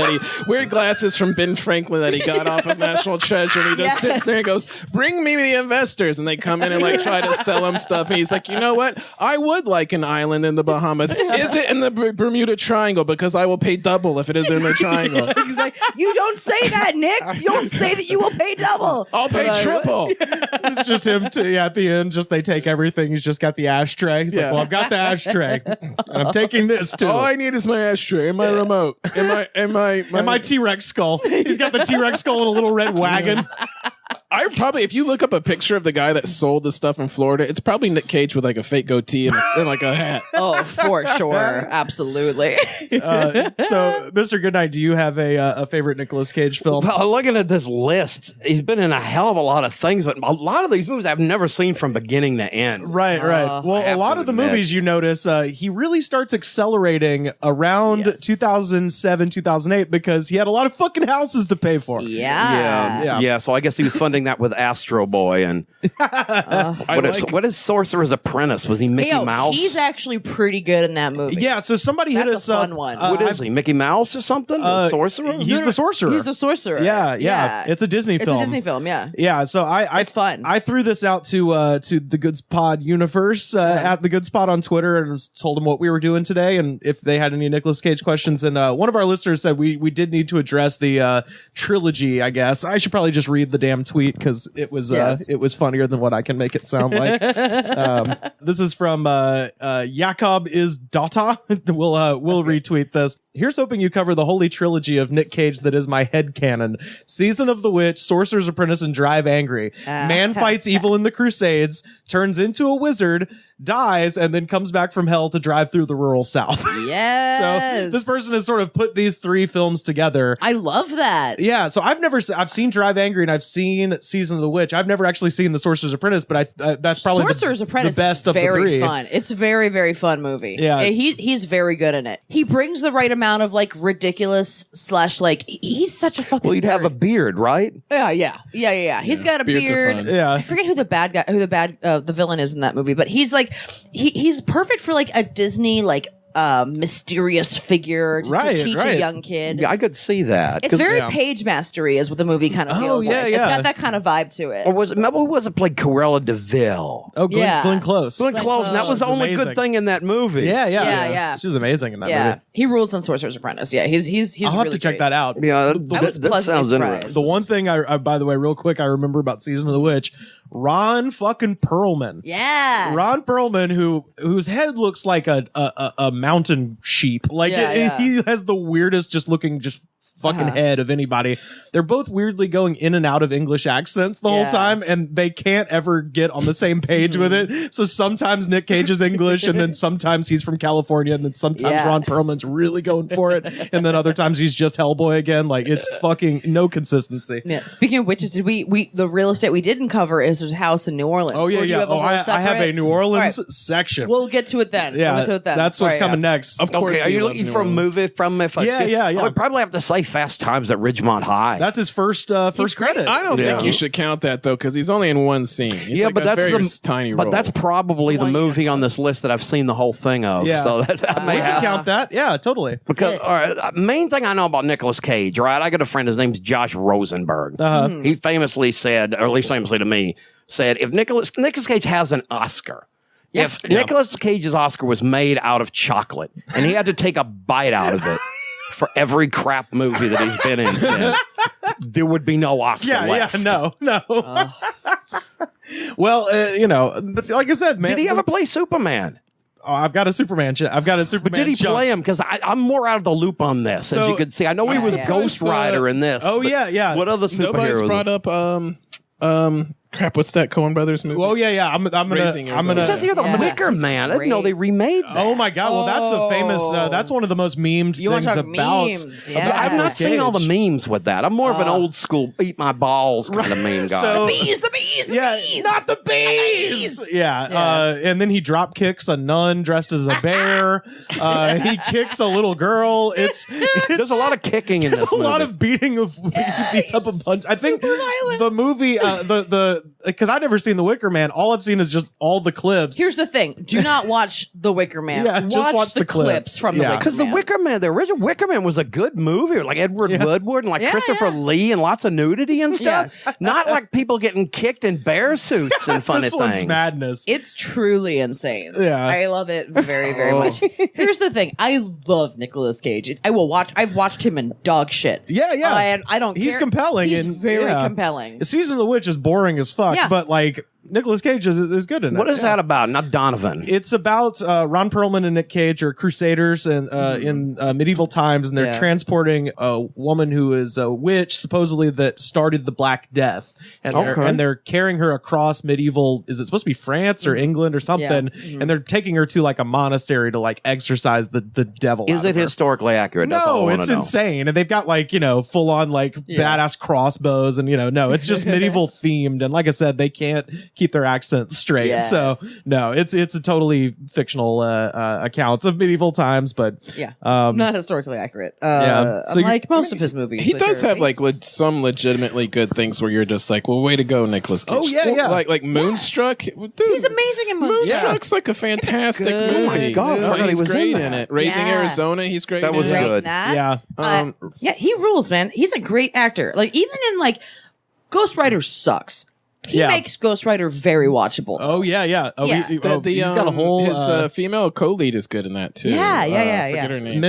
weird glasses from Ben Franklin that he got off of National Treasure. And he just sits there and goes, bring me the investors. And they come in and like try to sell him stuff. And he's like, you know what? I would like an island in the Bahamas. Is it in the Bermuda Triangle? Because I will pay double if it is in the triangle. He's like, you don't say that, Nick. You don't say that you will pay double. I'll pay triple. It's just him at the end. Just they take everything. He's just got the ashtray. He's like, well, I've got the ashtray. And I'm taking this too. All I need is my ashtray and my remote and my T-Rex skull. He's got the T-Rex skull in a little red wagon. I probably, if you look up a picture of the guy that sold the stuff in Florida, it's probably Nick Cage with like a fake goatee and like a hat. Oh, for sure. Absolutely. So, Mr. Goodnight, do you have a favorite Nicolas Cage film? Well, looking at this list, he's been in a hell of a lot of things, but a lot of these movies I've never seen from beginning to end. Right. Well, a lot of the movies you notice, he really starts accelerating around 2007, 2008 because he had a lot of fucking houses to pay for. Yeah. So I guess he was funding that with Astro Boy and what is Sorcerer's Apprentice? Was he Mickey Mouse? He's actually pretty good in that movie. Yeah. So somebody hit us up. Fun one. What is he? Mickey Mouse or something? The Sorcerer? He's the Sorcerer. He's the Sorcerer. Yeah. It's a Disney film. It's a Disney film. Yeah. Yeah. So it's fun. I threw this out to the Goods Pod universe at the Goods Pod on Twitter and told them what we were doing today and if they had any Nicolas Cage questions. And one of our listeners said we did need to address the trilogy. I guess I should probably just read the damn tweet because it was funnier than what I can make it sound like. This is from Jakob is Data. We'll retweet this. Here's hoping you cover the holy trilogy of Nick Cage that is my headcanon. Season of the Witch, Sorcerer's Apprentice, and Drive Angry. Man fights evil in the Crusades, turns into a wizard, dies, and then comes back from hell to drive through the rural South. Yes. So this person has sort of put these three films together. I love that. Yeah. So I've seen Drive Angry and I've seen Season of the Witch. I've never actually seen The Sorcerer's Apprentice, but that's probably Sorcerer's Apprentice the best is of the three. Very fun. It's a very, very fun movie. Yeah. He's very good in it. He brings the right amount of like ridiculous / like he's such a fucking. Well, you'd have a beard, right? Yeah. He's got a beard. Yeah. I forget who the villain is in that movie, but he's like he's perfect for like a Disney like mysterious figure to teach a young kid. Yeah, I could see that. It's very Page Mastery is what the movie kind of feels like. It's got that kind of vibe to it. Or who was it played Cruella de Vil? Oh, Glenn Close. Glenn Close. And that was the only good thing in that movie. Yeah. She was amazing in that movie. He rules on Sorcerer's Apprentice. Yeah, he's I'll have really to check great. that out. Yeah, that sounds interesting. The one thing I by the way, real quick, I remember about Season of the Witch, Ron fucking Perlman. Yeah. Ron Perlman, whose head looks like a mountain sheep. Like he has the weirdest just looking fucking head of anybody. They're both weirdly going in and out of English accents the whole time, and they can't ever get on the same page with it. So sometimes Nick Cage is English, and then sometimes he's from California, and then sometimes Ron Perlman's really going for it, and then other times he's just Hellboy again. Like it's fucking no consistency. Yeah. Speaking of witches, did we the real estate we didn't cover is there's a house in New Orleans. Oh yeah, yeah. I have a New Orleans section. We'll get to it then. Yeah, we'll get to it then. that's what's coming next. Of course. Okay, are you looking for a movie from? I would probably have to say Fast Times at Ridgemont High. That's his first credit. I don't think you should count that though, because he's only in one scene. He's but that's the tiny role. But that's probably the movie on this list that I've seen the whole thing of. Yeah. So that's I may have count that. Yeah, totally. Because all right, main thing I know about Nicolas Cage, right? I got a friend. His name's Josh Rosenberg. He famously said, or at least famously to me, said if Nicolas Cage has an Oscar. If Nicolas Cage's Oscar was made out of chocolate and he had to take a bite out of it for every crap movie that he's been in since, there would be no Oscar left. Yeah, no. Well, but like I said, man. Did he ever play Superman? Oh, I've got a Superman. But did he play him? Because I'm more out of the loop on this, as you can see. I know he was Ghost Rider in this. Oh, yeah. What other superheroes? Nobody's brought up Crap, what's that Coen Brothers movie? Oh yeah. I'm Raising gonna. Arizona. It says here the Yeah. Wicker Man. I didn't know they remade that. Oh my god! Well, that's a famous. That's one of the most memed You wanna things talk about. memes, yeah. about I've not Nicolas seen all the Cage. memes with that. I'm more of an old school eat my balls kind of meme guy. So- The bees, the bees. Not the bees. Yeah. And then he drop kicks a nun dressed as a bear. He kicks a little girl. There's a lot of kicking in There's this a lot movie. of beating of he beats up a bunch. I think the movie, because I've never seen The Wicker Man. All I've seen is just all the clips. Here's the thing: do not watch The Wicker Man. Yeah, just watch the clips. from Yeah. The Wicker Because the Man. Wicker Man, the original Wicker Man was a good movie, like Edward Woodward and like Yeah, Christopher Lee and lots of nudity and stuff. Yes. Not like people getting kicked in bear suits and funny This things. one's madness. It's truly insane. Yeah. I love it very, very much. Here's the thing: I love Nicolas Cage. I've watched him in dog shit. Yeah. And I don't. He's care. compelling. He's and, very yeah. compelling. Season of the Witch is boring as fuck, Yeah. but like Nicolas Cage is good in it. What is that about? Not Donovan. It's about Ron Perlman and Nick Cage are crusaders and in medieval times, and they're transporting a woman who is a witch, supposedly that started the Black Death, and they're carrying her across medieval. Is it supposed to be France or England or something? And they're taking her to like a monastery to like exorcise the devil. Is it historically accurate? That's all I No, wanna it's know. insane, and they've got like full on like badass crossbows, and no, it's just medieval themed, and like I said, they can't keep their accent straight. Yes. So no, it's a totally fictional account of medieval times, but not historically accurate. Yeah. So Unlike most of his movies. He which does are have like based- some legitimately good things where you're just like, well, way to go, Nicolas Cage. Oh, yeah. Like Moonstruck. Dude, He's amazing in movies. Moonstruck's like a fantastic good movie. Oh my God, I forgot he he's was in great that. in it. Raising Yeah. Arizona, he's great. That in was it. good. That. yeah. Yeah, he rules, man. He's a great actor. Like even in like Ghost Rider sucks. He Yeah. makes Ghost Rider very watchable. Oh yeah. Oh, Yeah. he's got a whole his female co-lead is good in that too. Yeah, I forget her name.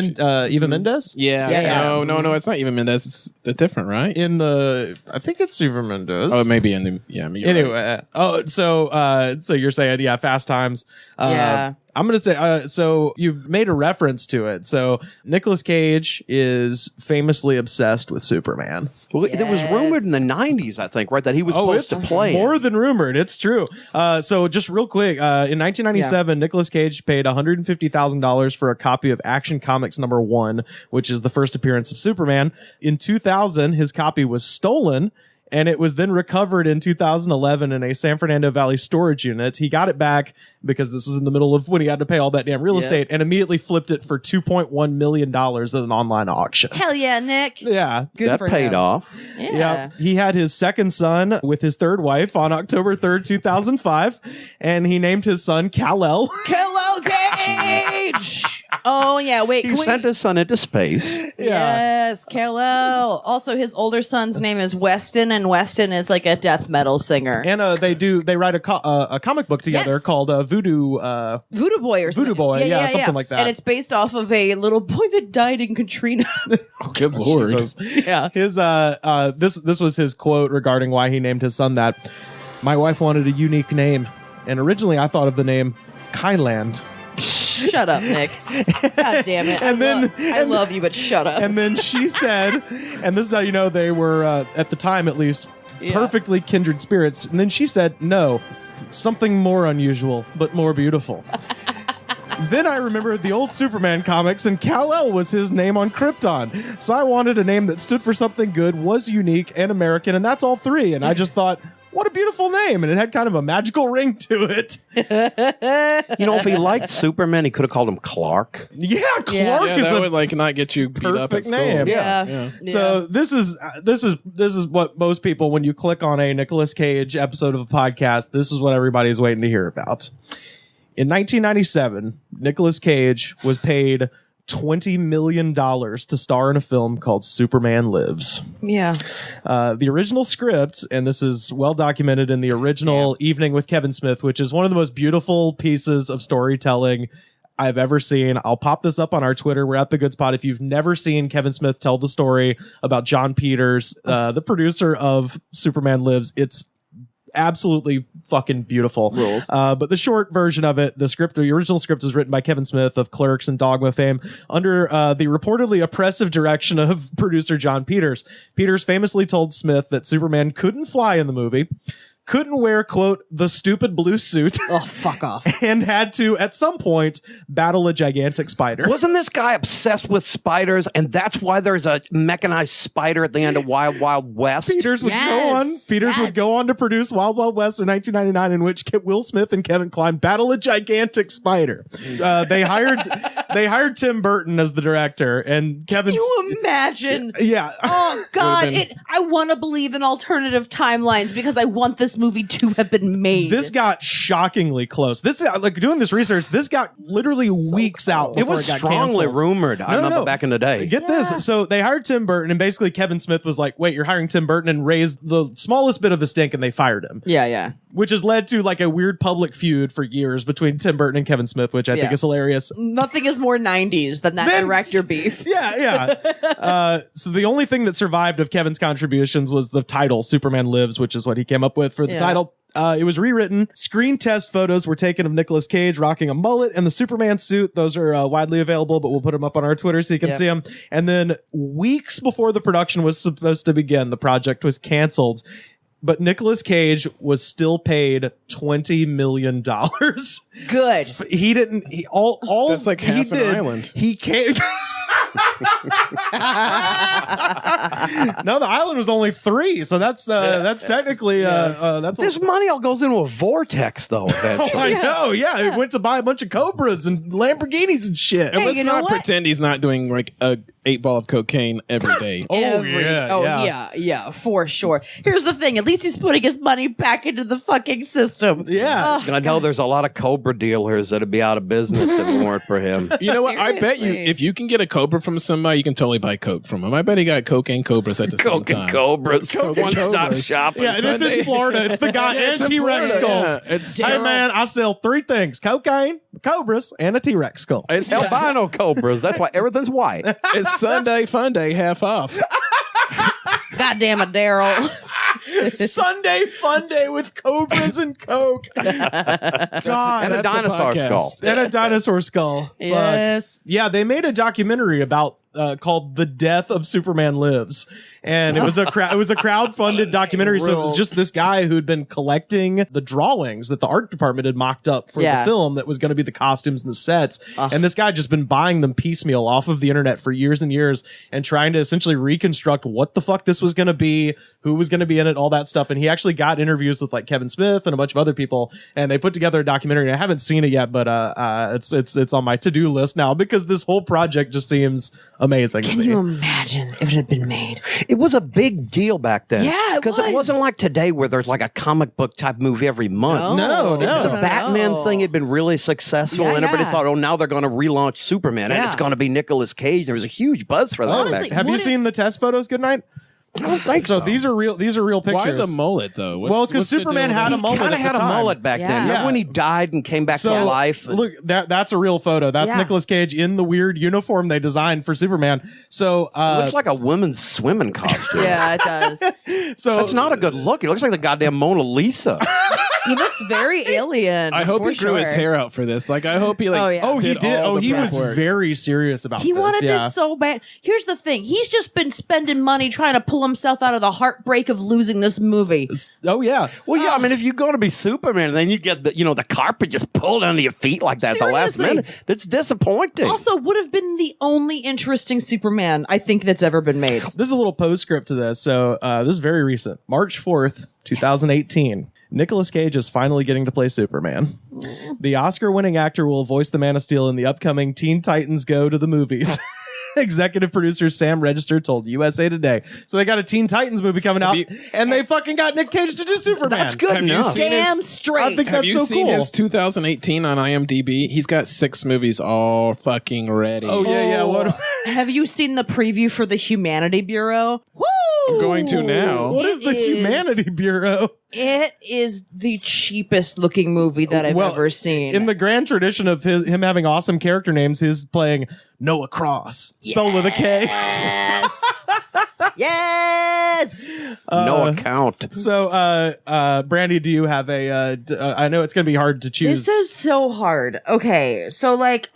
Eva Mendes Yeah. Yeah. No, it's not even Mendes. It's different, right? in I think it's Eva Mendes. Oh, maybe in the you're right. Anyway, so you're saying Fast Times. Yeah. I'm gonna say so you made a reference to it. So Nicolas Cage is famously obsessed with Superman. Well, it was rumored in the 90s, I think, right, that he was supposed to play more it. than rumored. It's true. So just real quick, in 1997, Nicolas Cage paid $150,000 for a copy of Action Comics #1, which is the first appearance of Superman. In 2000, his copy was stolen, and it was then recovered in 2011 in a San Fernando Valley storage unit. He got it back because this was in the middle of when he had to pay all that damn real estate, and immediately flipped it for $2.1 million at an online auction. Hell yeah, Nick. Yeah. Good That for paid him. off. Yeah. He had his second son with his third wife on October 3rd, 2005, and he named his son Kal-El. Kal-El Cage. Oh yeah. Wait. He can we- sent his son into space. Yes, Kal-El. Also, his older son's name is Weston, and Weston is like a death metal singer. And they write a comic book together Yes. called Voodoo Voodoo Boy or something. Voodoo Boy, yeah, something like that. And it's based off of a little boy that died in Katrina. Oh, good lord. Jesus. Yeah. His this was his quote regarding why he named his son that. My wife wanted a unique name, and originally I thought of the name Kyland. Shut up, Nick. God damn it. I love you, but shut up. And then she said, and this is how you know they were at the time at least perfectly kindred spirits. And then she said, no, something more unusual, but more beautiful. Then I remembered the old Superman comics, and Kal-El was his name on Krypton. So I wanted a name that stood for something good, was unique, and American, and that's all three. And I just thought, what a beautiful name. And it had kind of a magical ring to it. If he liked Superman, he could have called him Clark. Yeah, Clark Yeah, is that a would like not get you beat up at perfect school. name. Yeah. So this is what most people, when you click on a Nicolas Cage episode of a podcast, this is what everybody's waiting to hear about. In 1997, Nicolas Cage was paid $20 million to star in a film called Superman Lives. Yeah. The original script, and this is well documented in the original Evening with Kevin Smith, which is one of the most beautiful pieces of storytelling I've ever seen. I'll pop this up on our Twitter. We're at The Good Spot. If you've never seen Kevin Smith tell the story about John Peters, the producer of Superman Lives, it's absolutely fucking beautiful. Rules. But the short version of it, the original script was written by Kevin Smith of Clerks and Dogma fame under the reportedly oppressive direction of producer John Peters. Peters famously told Smith that Superman couldn't fly in the movie, couldn't wear, quote, the stupid blue suit. Oh, fuck off. And had to, at some point, battle a gigantic spider. Wasn't this guy obsessed with spiders, and that's why there's a mechanized spider at the end of Wild Wild West? Peters would go on to produce Wild Wild West in 1999, in which Will Smith and Kevin Kline battle a gigantic spider. They hired Tim Burton as the director, and Kevin. Can you imagine? Yeah. Oh God! I want to believe in alternative timelines because I want this movie to have been made. This got shockingly close. This doing this research. This got literally weeks out. It was strongly rumored. I remember back in the day. Get this. So they hired Tim Burton, and basically Kevin Smith was like, "Wait, you're hiring Tim Burton?" and raised the smallest bit of a stink, and they fired him. Yeah. Which has led to like a weird public feud for years between Tim Burton and Kevin Smith, which I think is hilarious. Nothing is more 90s than that director beef. Yeah. So the only thing that survived of Kevin's contributions was the title, Superman Lives, which is what he came up with for the title. It was rewritten. Screen test photos were taken of Nicolas Cage rocking a mullet and the Superman suit. Those are widely available, but we'll put them up on our Twitter so you can see them. And then weeks before the production was supposed to begin, the project was canceled. But Nicolas Cage was still paid $20 million. Good. He didn't. That's like half an island. He came. No, the island was only 3, so that's technically that's this money all goes into a vortex though. Eventually. I know. Yeah, he went to buy a bunch of Cobras and Lamborghinis and shit. And let's not pretend he's not doing like a 8-ball of cocaine every day. Yeah, for sure. Here's the thing: at least he's putting his money back into the fucking system. Yeah, and I know there's a lot of Cobra dealers that'd be out of business if it weren't for him. You know what? I bet you if you can get a Cobra from somebody, you can totally buy coke from him. I bet he got coke and Cobras at the same time. Cobras, one-stop shop. Yeah, and it's in Florida. It's the guy and T-Rex skulls. Hey man, I sell 3 things: cocaine, Cobras, and a T-Rex skull. It's albino Cobras. That's why everything's white. It's Sunday Fun Day, half off. Goddamn it, Daryl. Sunday Fun Day with Cobras and Coke. God, and a dinosaur skull. And a dinosaur skull. Yes. Fuck. Yeah, they made a documentary about called "The Death of Superman Lives," and it was a crowd-funded documentary. So it was just this guy who'd been collecting the drawings that the art department had mocked up for the film that was going to be the costumes and the sets. And this guy had just been buying them piecemeal off of the internet for years and years and trying to essentially reconstruct what the fuck this was going to be, who was going to be in it, all that stuff. And he actually got interviews with like Kevin Smith and a bunch of other people, and they put together a documentary. I haven't seen it yet, but it's on my to-do list now because this whole project just seems amazing. Can you imagine if it had been made? It was a big deal back then. Yeah, because it wasn't like today where there's like a comic book type movie every month. No. The Batman thing had been really successful, and everybody thought, oh, now they're going to relaunch Superman, and it's going to be Nicolas Cage. There was a huge buzz for that. Honestly, have you seen the test photos? Good night. I don't think so. These are real pictures. Why the mullet though? Well, because Superman had a mullet. Kind of had a mullet back then. Remember when he died and came back to life? Look, that's a real photo. That's Nicolas Cage in the weird uniform they designed for Superman. So it looks like a woman's swimming costume. Yeah, it does. So that's not a good look. It looks like the goddamn Mona Lisa. He looks very alien. I hope he grew his hair out for this. Like, I hope he like. He did. He was very serious about. He wanted this so bad. Here's the thing: he's just been spending money trying to pull himself out of the heartbreak of losing this movie. Well, yeah. I mean, if you're going to be Superman, then you get the carpet just pulled under your feet like that at the last minute. That's disappointing. Also, would have been the only interesting Superman I think that's ever been made. This is a little postscript to this. So this is very recent, March 4th, 2018. Nicolas Cage is finally getting to play Superman. The Oscar-winning actor will voice the Man of Steel in the upcoming Teen Titans Go to the Movies. Executive producer Sam Register told USA Today. So they got a Teen Titans movie coming out, and they fucking got Nick Cage to do Superman. That's good enough. Damn straight. I think Have that's you so seen cool. his 2018 on IMDb? He's got 6 movies all fucking ready. Oh yeah. What? Have you seen the preview for the Humanity Bureau? Woo! I'm going to now. What is the Humanity Bureau? It is the cheapest looking movie that I've ever seen. In the grand tradition of him having awesome character names, he's playing Noah Cross, spelled with a K. Yes. Yes. No account. So, Brandie, do you have a? I know it's going to be hard to choose. This is so hard. Okay, so like.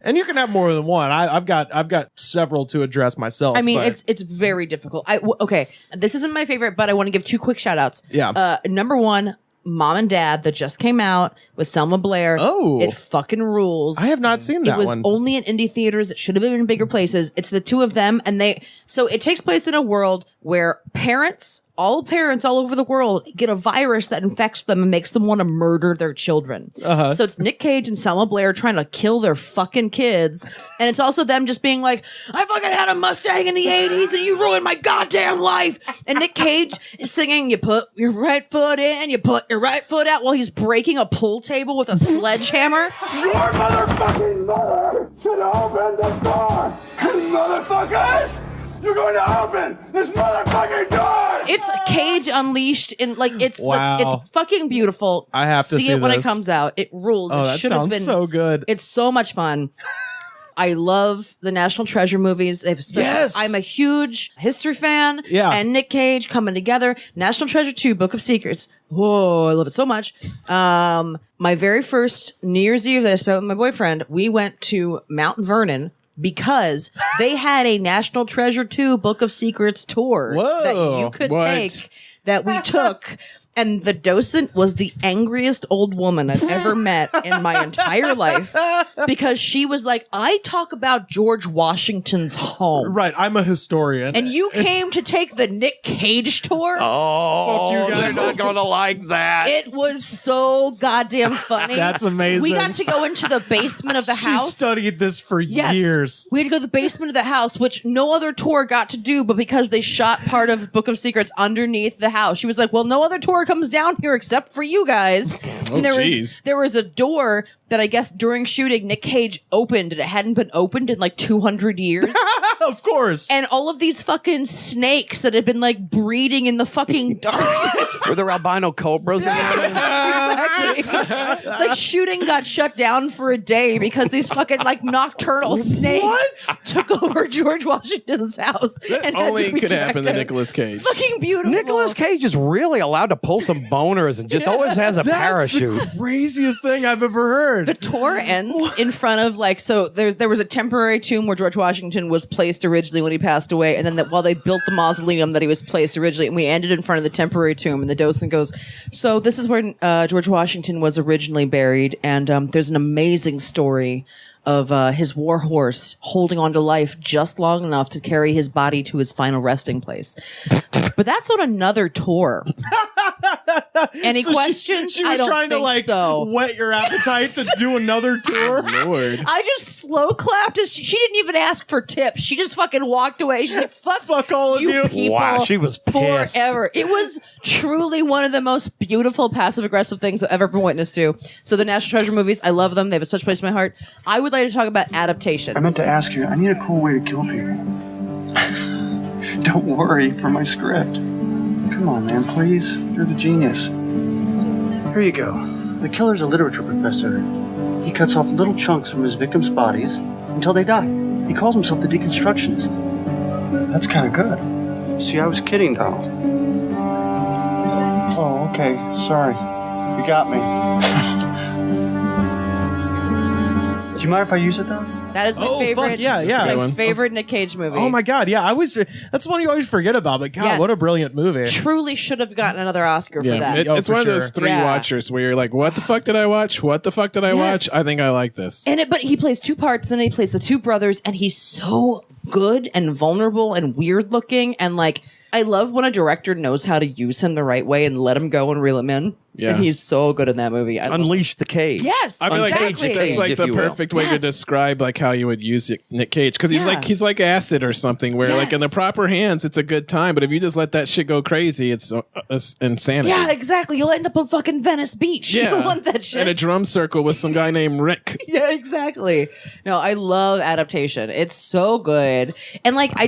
And you can have more than one. I've got several to address myself. I mean, but- it's very difficult. Okay, this isn't my favorite, but I want to give 2 quick shout outs. Yeah. Number 1, Mom and Dad, that just came out with Selma Blair. Oh. It fucking rules. I have not seen that It was one. only in indie theaters. It should have been in bigger places. It's the 2 of them, and so it takes place in a world where parents all over the world get a virus that infects them and makes them want to murder their children. So it's Nick Cage and Selma Blair trying to kill their fucking kids. And it's also them just being like, I fucking had a Mustang in the 80s and you ruined my goddamn life. And Nick Cage is singing, you put your right foot in, you put your right foot out, while he's breaking a pool table with a sledgehammer. Your motherfucking mother should open the door. Motherfuckers! You're going to open this motherfucking door! It's Cage Unleashed in it's Wow. it's fucking beautiful. I have to see it when it this. comes out. It rules. Oh, It that should have sounds been so good. It's so much fun. I love the National Treasure movies. Yes! I'm a huge history fan. Yeah. And Nick Cage coming together. National Treasure 2, Book of Secrets. Whoa, I love it so much. My very first New Year's Eve that I spent with my boyfriend, we went to Mount Vernon because they had a National Treasure 2 Book of Secrets tour that you could What? take, that we took. And the docent was the angriest old woman I've ever met in my entire life, because she was like, I talk about George Washington's home. Right, I'm a historian. And you came to take the Nick Cage tour? Oh, Fuck you guys. they're not going to like that. It was so goddamn funny. That's amazing. We got to go into the basement of the She house. studied this for Yes. years. We had to go to the basement of the house, which no other tour got to do, but because they shot part of Book of Secrets underneath the house, she was like, well, no other tour comes down here except for you guys. And there was a door that I guess during shooting Nick Cage opened, and it hadn't been opened in like 200 years. Of course. And all of these fucking snakes that had been like breeding in the fucking darkness. Were there albino cobras in there? Exactly. Like shooting got shut down for a day because these fucking like nocturnal snakes took over George Washington's house. And Only had to be could happen to tracked down. Nicolas Cage. Fucking beautiful. Nicolas Cage is really allowed to pull some boners and just always has a That's parachute. the craziest thing I've ever heard. The tour ends in front of there was a temporary tomb where George Washington was placed originally when he passed away, and then while they built the mausoleum that he was placed originally, and we ended in front of the temporary tomb, and the docent goes, so this is where George Washington was originally buried, and there's an amazing story of his war horse holding on to life just long enough to carry his body to his final resting place. But that's on another tour. Any So questions? She was I don't trying to think like so. whet your appetite to do another tour. Lord. I just slow clapped. She didn't even ask for tips. She just fucking walked away. She's like, fuck all of you. people Wow, she was pissed. forever. It was truly one of the most beautiful passive aggressive things I've ever been witness to. So the National Treasure movies, I love them. They have a special place in my heart. I would like to talk about adaptation. I meant to ask you, I need a cool way to kill people. Don't worry for my script. Come on, man, please. You're the genius. Here you go. The killer's a literature professor. He cuts off little chunks from his victims' bodies until they die. He calls himself the deconstructionist. That's kind of good. See, I was kidding, Donald. Oh, okay. Sorry. You got me. Do you mind if I use it, though? That is my favorite. Fuck yeah, yeah. It's my favorite Nick Cage movie. Oh my god, yeah. That's one you always forget about. But God, Yes. what a brilliant movie. Truly should have gotten another Oscar for Yeah, that. it's for one of those sure. three Yeah. watchers where you're like, what the fuck did I watch? What the fuck did I Yes. watch? I think I like this. But he plays 2 parts, and he plays the 2 brothers, and he's so good and vulnerable and weird looking, and like I love when a director knows how to use him the right way and let him go and reel him in. Yeah. And he's so good in that movie. Unleash the Cage. Yes, I feel like exactly. that's like if the you will. perfect way to Yes. describe like how you would use Nick Cage, because he's Yeah. like acid or something where like in the Yes. proper hands it's a good time, but if you just let that shit go crazy, it's insanity. Yeah, exactly. You'll end up on fucking Venice Beach. You don't want that shit. in a drum circle with some guy named Rick. Yeah, exactly. No, I love adaptation. It's so good. And like I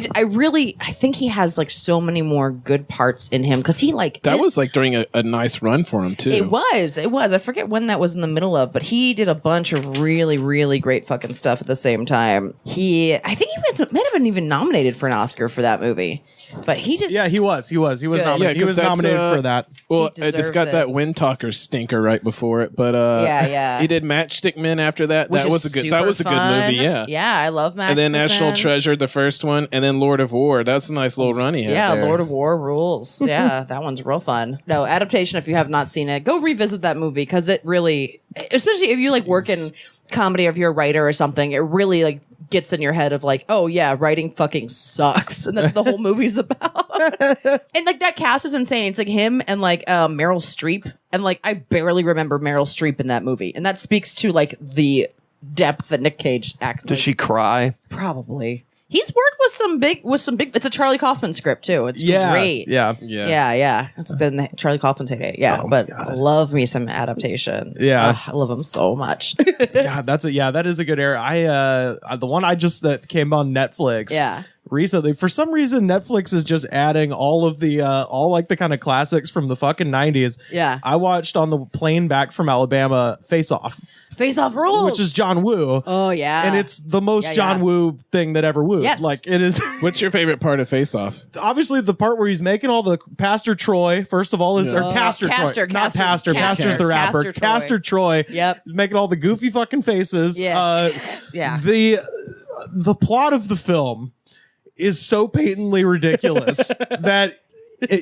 think he has like so many more good parts in him, because he like That was like during a nice run for him too. It was. I forget when that was in the middle of, but he did a bunch of really, really great fucking stuff at the same time. I think might have been even nominated for an Oscar for that movie. But he just he was nominated. Yeah, he was 'cause that's, nominated for that. Well, He it's got deserves that it. Wind Talker stinker right before it, but Yeah. he did Matchstick Men after that. which That is was a good. That super was a good fun. movie. Yeah. Yeah, I love Matchstick And then National Men. Treasure, the first one, and then Lord of War. That's a nice little run he had. Yeah, there. Lord of War rules. Yeah, that one's real fun. No, adaptation, if you have not seen it, go revisit that movie because it really, especially if you like work in comedy or if you're a writer or something, it really like gets in your head of like, oh yeah, writing fucking sucks. And that's what the whole movie's about. And like that cast is insane. It's like him and like Meryl Streep. And like I barely remember Meryl Streep in that movie. And that speaks to like the depth that Nick Cage acts. Does she cry? Probably. He's worked with some big. It's a Charlie Kaufman script too. It's great. Yeah. It's been Charlie Kaufman's heyday. Yeah, but I love me some adaptation. Yeah. Ugh, I love him so much. God, that is a good era. The one that came on Netflix. Yeah. Recently, for some reason, Netflix is just adding all of the the kind of classics from the fucking 90s. Yeah. I watched on the plane back from Alabama Face Off, Face Off rules. which is John Woo. Oh yeah. And it's the most Yeah, John yeah. Woo thing that ever wooed. Yes. Like it is. What's your favorite part of Face Off? Obviously, the part where he's making all the Pastor Troy. First of all, is or Castor Castor, Troy, not Castor, Pastor. Castor. Pastor's the rapper. Castor Troy. Castor Troy. Yep. Making all the goofy fucking faces. Yeah. Yeah. The plot of the film is so patently ridiculous that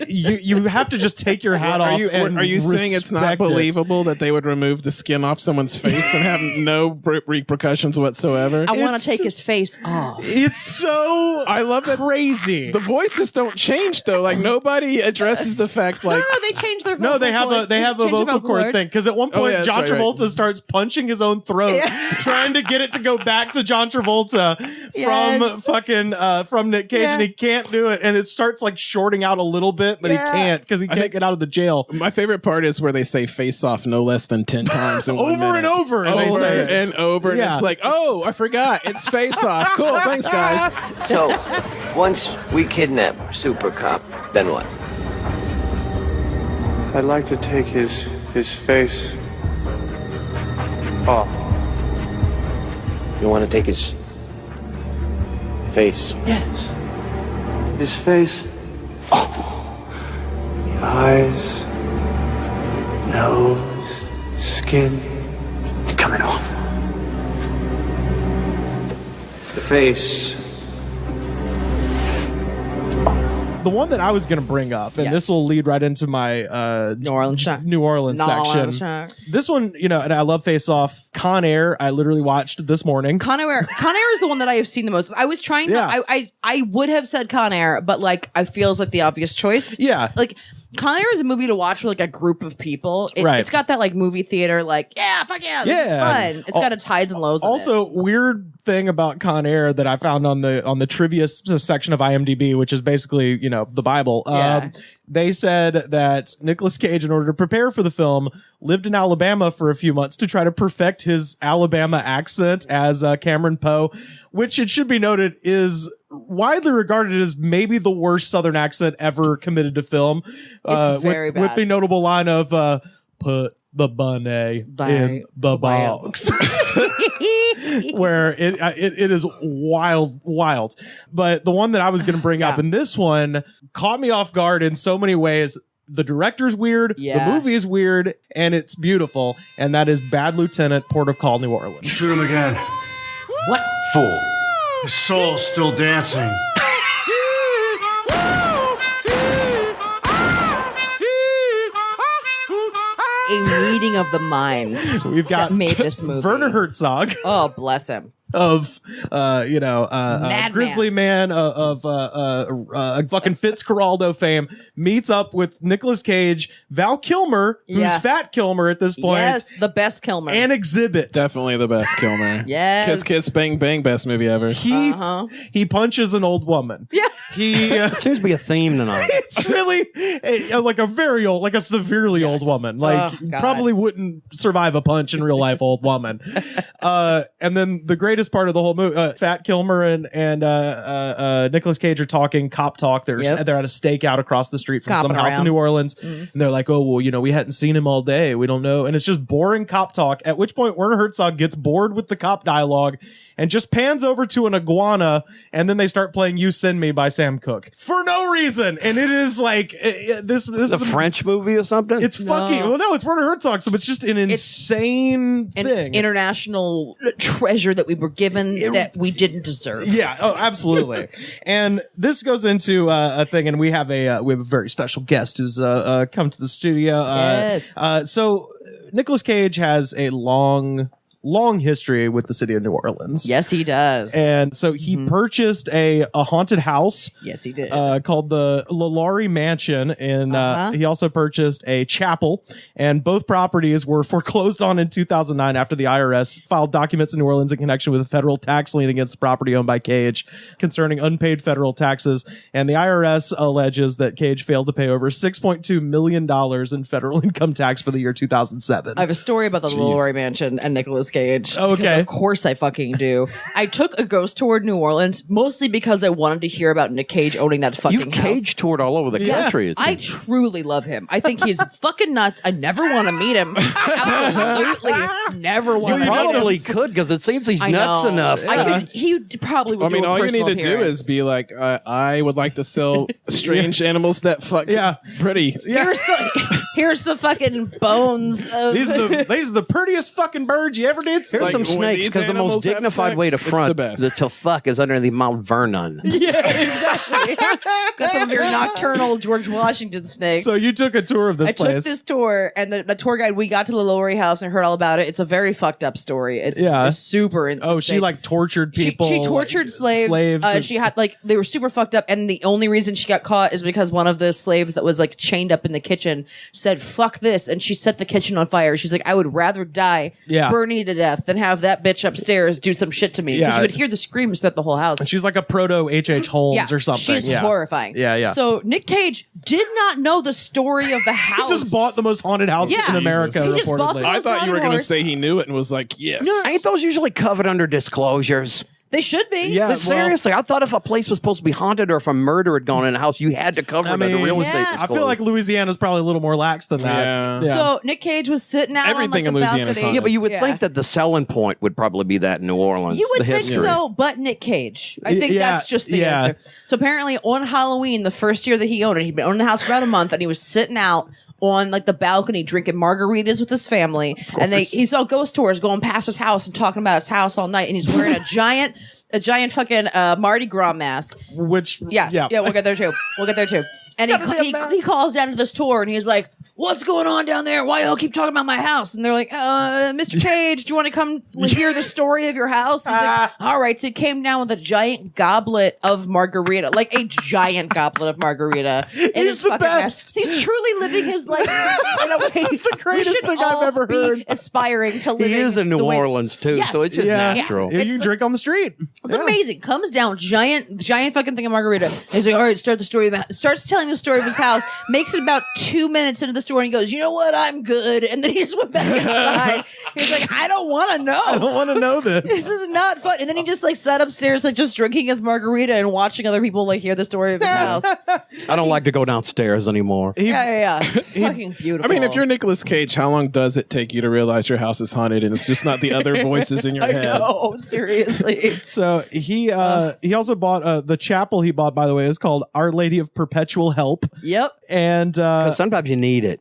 you have to just take your hat off. Are you saying it's not respect it. believable that they would remove the skin off someone's face and have no repercussions whatsoever? I want It's- to take his face off. It's so I love that crazy. the voices don't change though. Like nobody addresses the fact like No, they changed their vocal No, they have cords. a Changed vocal their cord cords. thing because at one point yeah, that's John right, Travolta starts punching his own throat, trying to get it to go back to John Travolta from Nick Cage, Yeah. and he can't do it, and it starts like shorting out a little bit, but he can't because he can't get out of the jail. my favorite part is where they say face off no less than 10 times in 1 Over minute. and over, and they over say it. and over, and Yeah. it's like, oh, I forgot, it's face off. Cool, thanks guys. So, once we kidnap Super Cop, then what? I'd like to take his face off. You want to take his face? Yes. His face. Oh. The eyes, nose, skin. It's coming off. The face. The one that I was going to bring up, and this will lead right into my New Orleans section. Shack. This one, and I love Face Off. Con Air, I literally watched this morning. Con Air is the one that I have seen the most. I was trying to. I would have said Con Air, but like I feels like the obvious choice. Yeah. Like Con Air is a movie to watch with like a group of people. Right. It's got that like movie theater, like fuck yeah, this is fun. It's got its highs and lows. Also, weird thing about Con Air that I found on the trivia section of IMDb, which is basically the Bible. They said that Nicolas Cage, in order to prepare for the film, lived in Alabama for a few months to try to perfect his Alabama accent as Cameron Poe, which it should be noted is widely regarded as maybe the worst Southern accent ever committed to film. It's very bad. With the notable line of "Put the bunny in the box," where it is wild. But the one that I was going to bring up, and this one caught me off guard in so many ways. The director's weird, the movie is weird, and it's beautiful. And that is Bad Lieutenant, Port of Call, New Orleans. Shoot him again. What? Fool. His soul's still dancing. A meeting of the minds. We've got that made this movie. Werner Herzog. Oh, bless him. Of Grizzly Man of fucking Fitzcarraldo fame meets up with Nicolas Cage, Val Kilmer, who's Fat Kilmer at this point. Yes, the best Kilmer. And Exhibit. Definitely the best Kilmer. Yes. Kiss Kiss Bang Bang, best movie ever. He punches an old woman. Yeah. He seems to be a theme tonight. It's really like a very old, like a severely old woman. Like probably wouldn't survive a punch in real life, old woman. And then the greatest part of the whole movie, Fat Kilmer and Nicolas Cage are talking cop talk. They're at a stakeout across the street from some house in New Orleans, and they're like, "Oh well, we hadn't seen him all day. We don't know." And it's just boring cop talk. At which point Werner Herzog gets bored with the cop dialogue and just pans over to an iguana, and then they start playing "You Send Me" by Sam Cooke for no reason, and it is like this is a French movie or something. It's fucking well, no, it's Werner Herzog, so it's just an insane thing, international treasure that we were given that we didn't deserve. Yeah, oh, absolutely. And this goes into a thing, and we have a very special guest who's come to the studio. Yes. So Nicolas Cage has a long history with the city of New Orleans. Yes, he does. And so he purchased a haunted house. Yes, he did. Called the Lalaurie Mansion. And he also purchased a chapel. And both properties were foreclosed on in 2009 after the IRS filed documents in New Orleans in connection with a federal tax lien against the property owned by Cage concerning unpaid federal taxes. And the IRS alleges that Cage failed to pay over $6.2 million in federal income tax for the year 2007. I have a story about the Lalaurie Mansion and Nicolas Cage. Okay. Of course I fucking do. I took a ghost tour of New Orleans mostly because I wanted to hear about Nick Cage owning that fucking You've house. Cage toured all over the country. I truly love him. I think he's fucking nuts. I never want to meet him. Absolutely never want to meet him. You probably could, because it seems he's nuts enough. He probably would do a all you personal need to do appearance. is be like, I would like to sell strange animals that fuck pretty. Here's the fucking bones of... These are the prettiest fucking birds you ever did see. Here's some snakes, because the most dignified way to front to fuck is underneath Mount Vernon. Yeah, exactly. Got some of your nocturnal George Washington snakes. So you took a tour of this place. I took this tour, and the tour guide, we got to the Lalaurie house and heard all about it. It's a very fucked up story. It's super insane. Oh, she like tortured people. She tortured slaves. and she had they were super fucked up, and the only reason she got caught is because one of the slaves that was like chained up in the kitchen said, "Fuck this," and she set the kitchen on fire. She's like, "I would rather die burning to death than have that bitch upstairs do some shit to me," because you would hear the screams throughout the whole house. And she's like a proto H.H. Holmes or something. She's horrifying. Yeah. So Nick Cage did not know the story of the house. He just bought the most haunted house in America, He just bought the reportedly. I most thought you were haunted going to horse. say he knew it and was like, yes. Ain't those usually covered under disclosures? They should be. Yeah, But seriously, I thought if a place was supposed to be haunted or if a murder had gone in a house, you had to cover it under real estate I disclosure. feel like Louisiana's probably a little more lax than that. Yeah. So Nick Cage was sitting out Everything on in like the Louisiana's balcony. haunted. Yeah, but you would think that the selling point would probably be that in New Orleans. You would the think history. so, but Nick Cage. I think Yeah, that's just the yeah. answer. So apparently on Halloween, the first year that he owned it, he'd been owning the house for about a month, and he was sitting out on like the balcony drinking margaritas with his family. And he saw ghost tours going past his house and talking about his house all night, and he's wearing a giant fucking Mardi Gras mask. Which Yes. Yeah, we'll get there too. And he calls down to the store and he's like, "What's going on down there? Why y'all keep talking about my house?" And they're like, "Mr. Cage, do you want to come hear the story of your house?" And he's like, "All right." So he came down with a giant goblet of margarita, like a giant goblet of margarita. He's the best. He's truly living his life in a way. This is the greatest thing I've ever heard. Aspiring to living. He is in New the way- Orleans too, Yes. so it's just natural. Yeah, you can drink on the street. It's amazing. Comes down, giant fucking thing of margarita. And he's like, "All right, start the story of the house." Starts telling the story of his house. Makes it about 2 minutes into the story, and he goes, "You know what? I'm good." And then he just went back inside. He's like, "I don't want to know. I don't want to know this. This is not fun." And then he just like sat upstairs, like just drinking his margarita and watching other people like hear the story of his house. I don't like to go downstairs anymore. Yeah. Fucking beautiful. I mean, if you're Nicolas Cage, how long does it take you to realize your house is haunted and it's just not the other voices in your I head? know, seriously. So he also bought the chapel he bought, by the way, is called Our Lady of Perpetual Help. Yep. And Because sometimes you need it.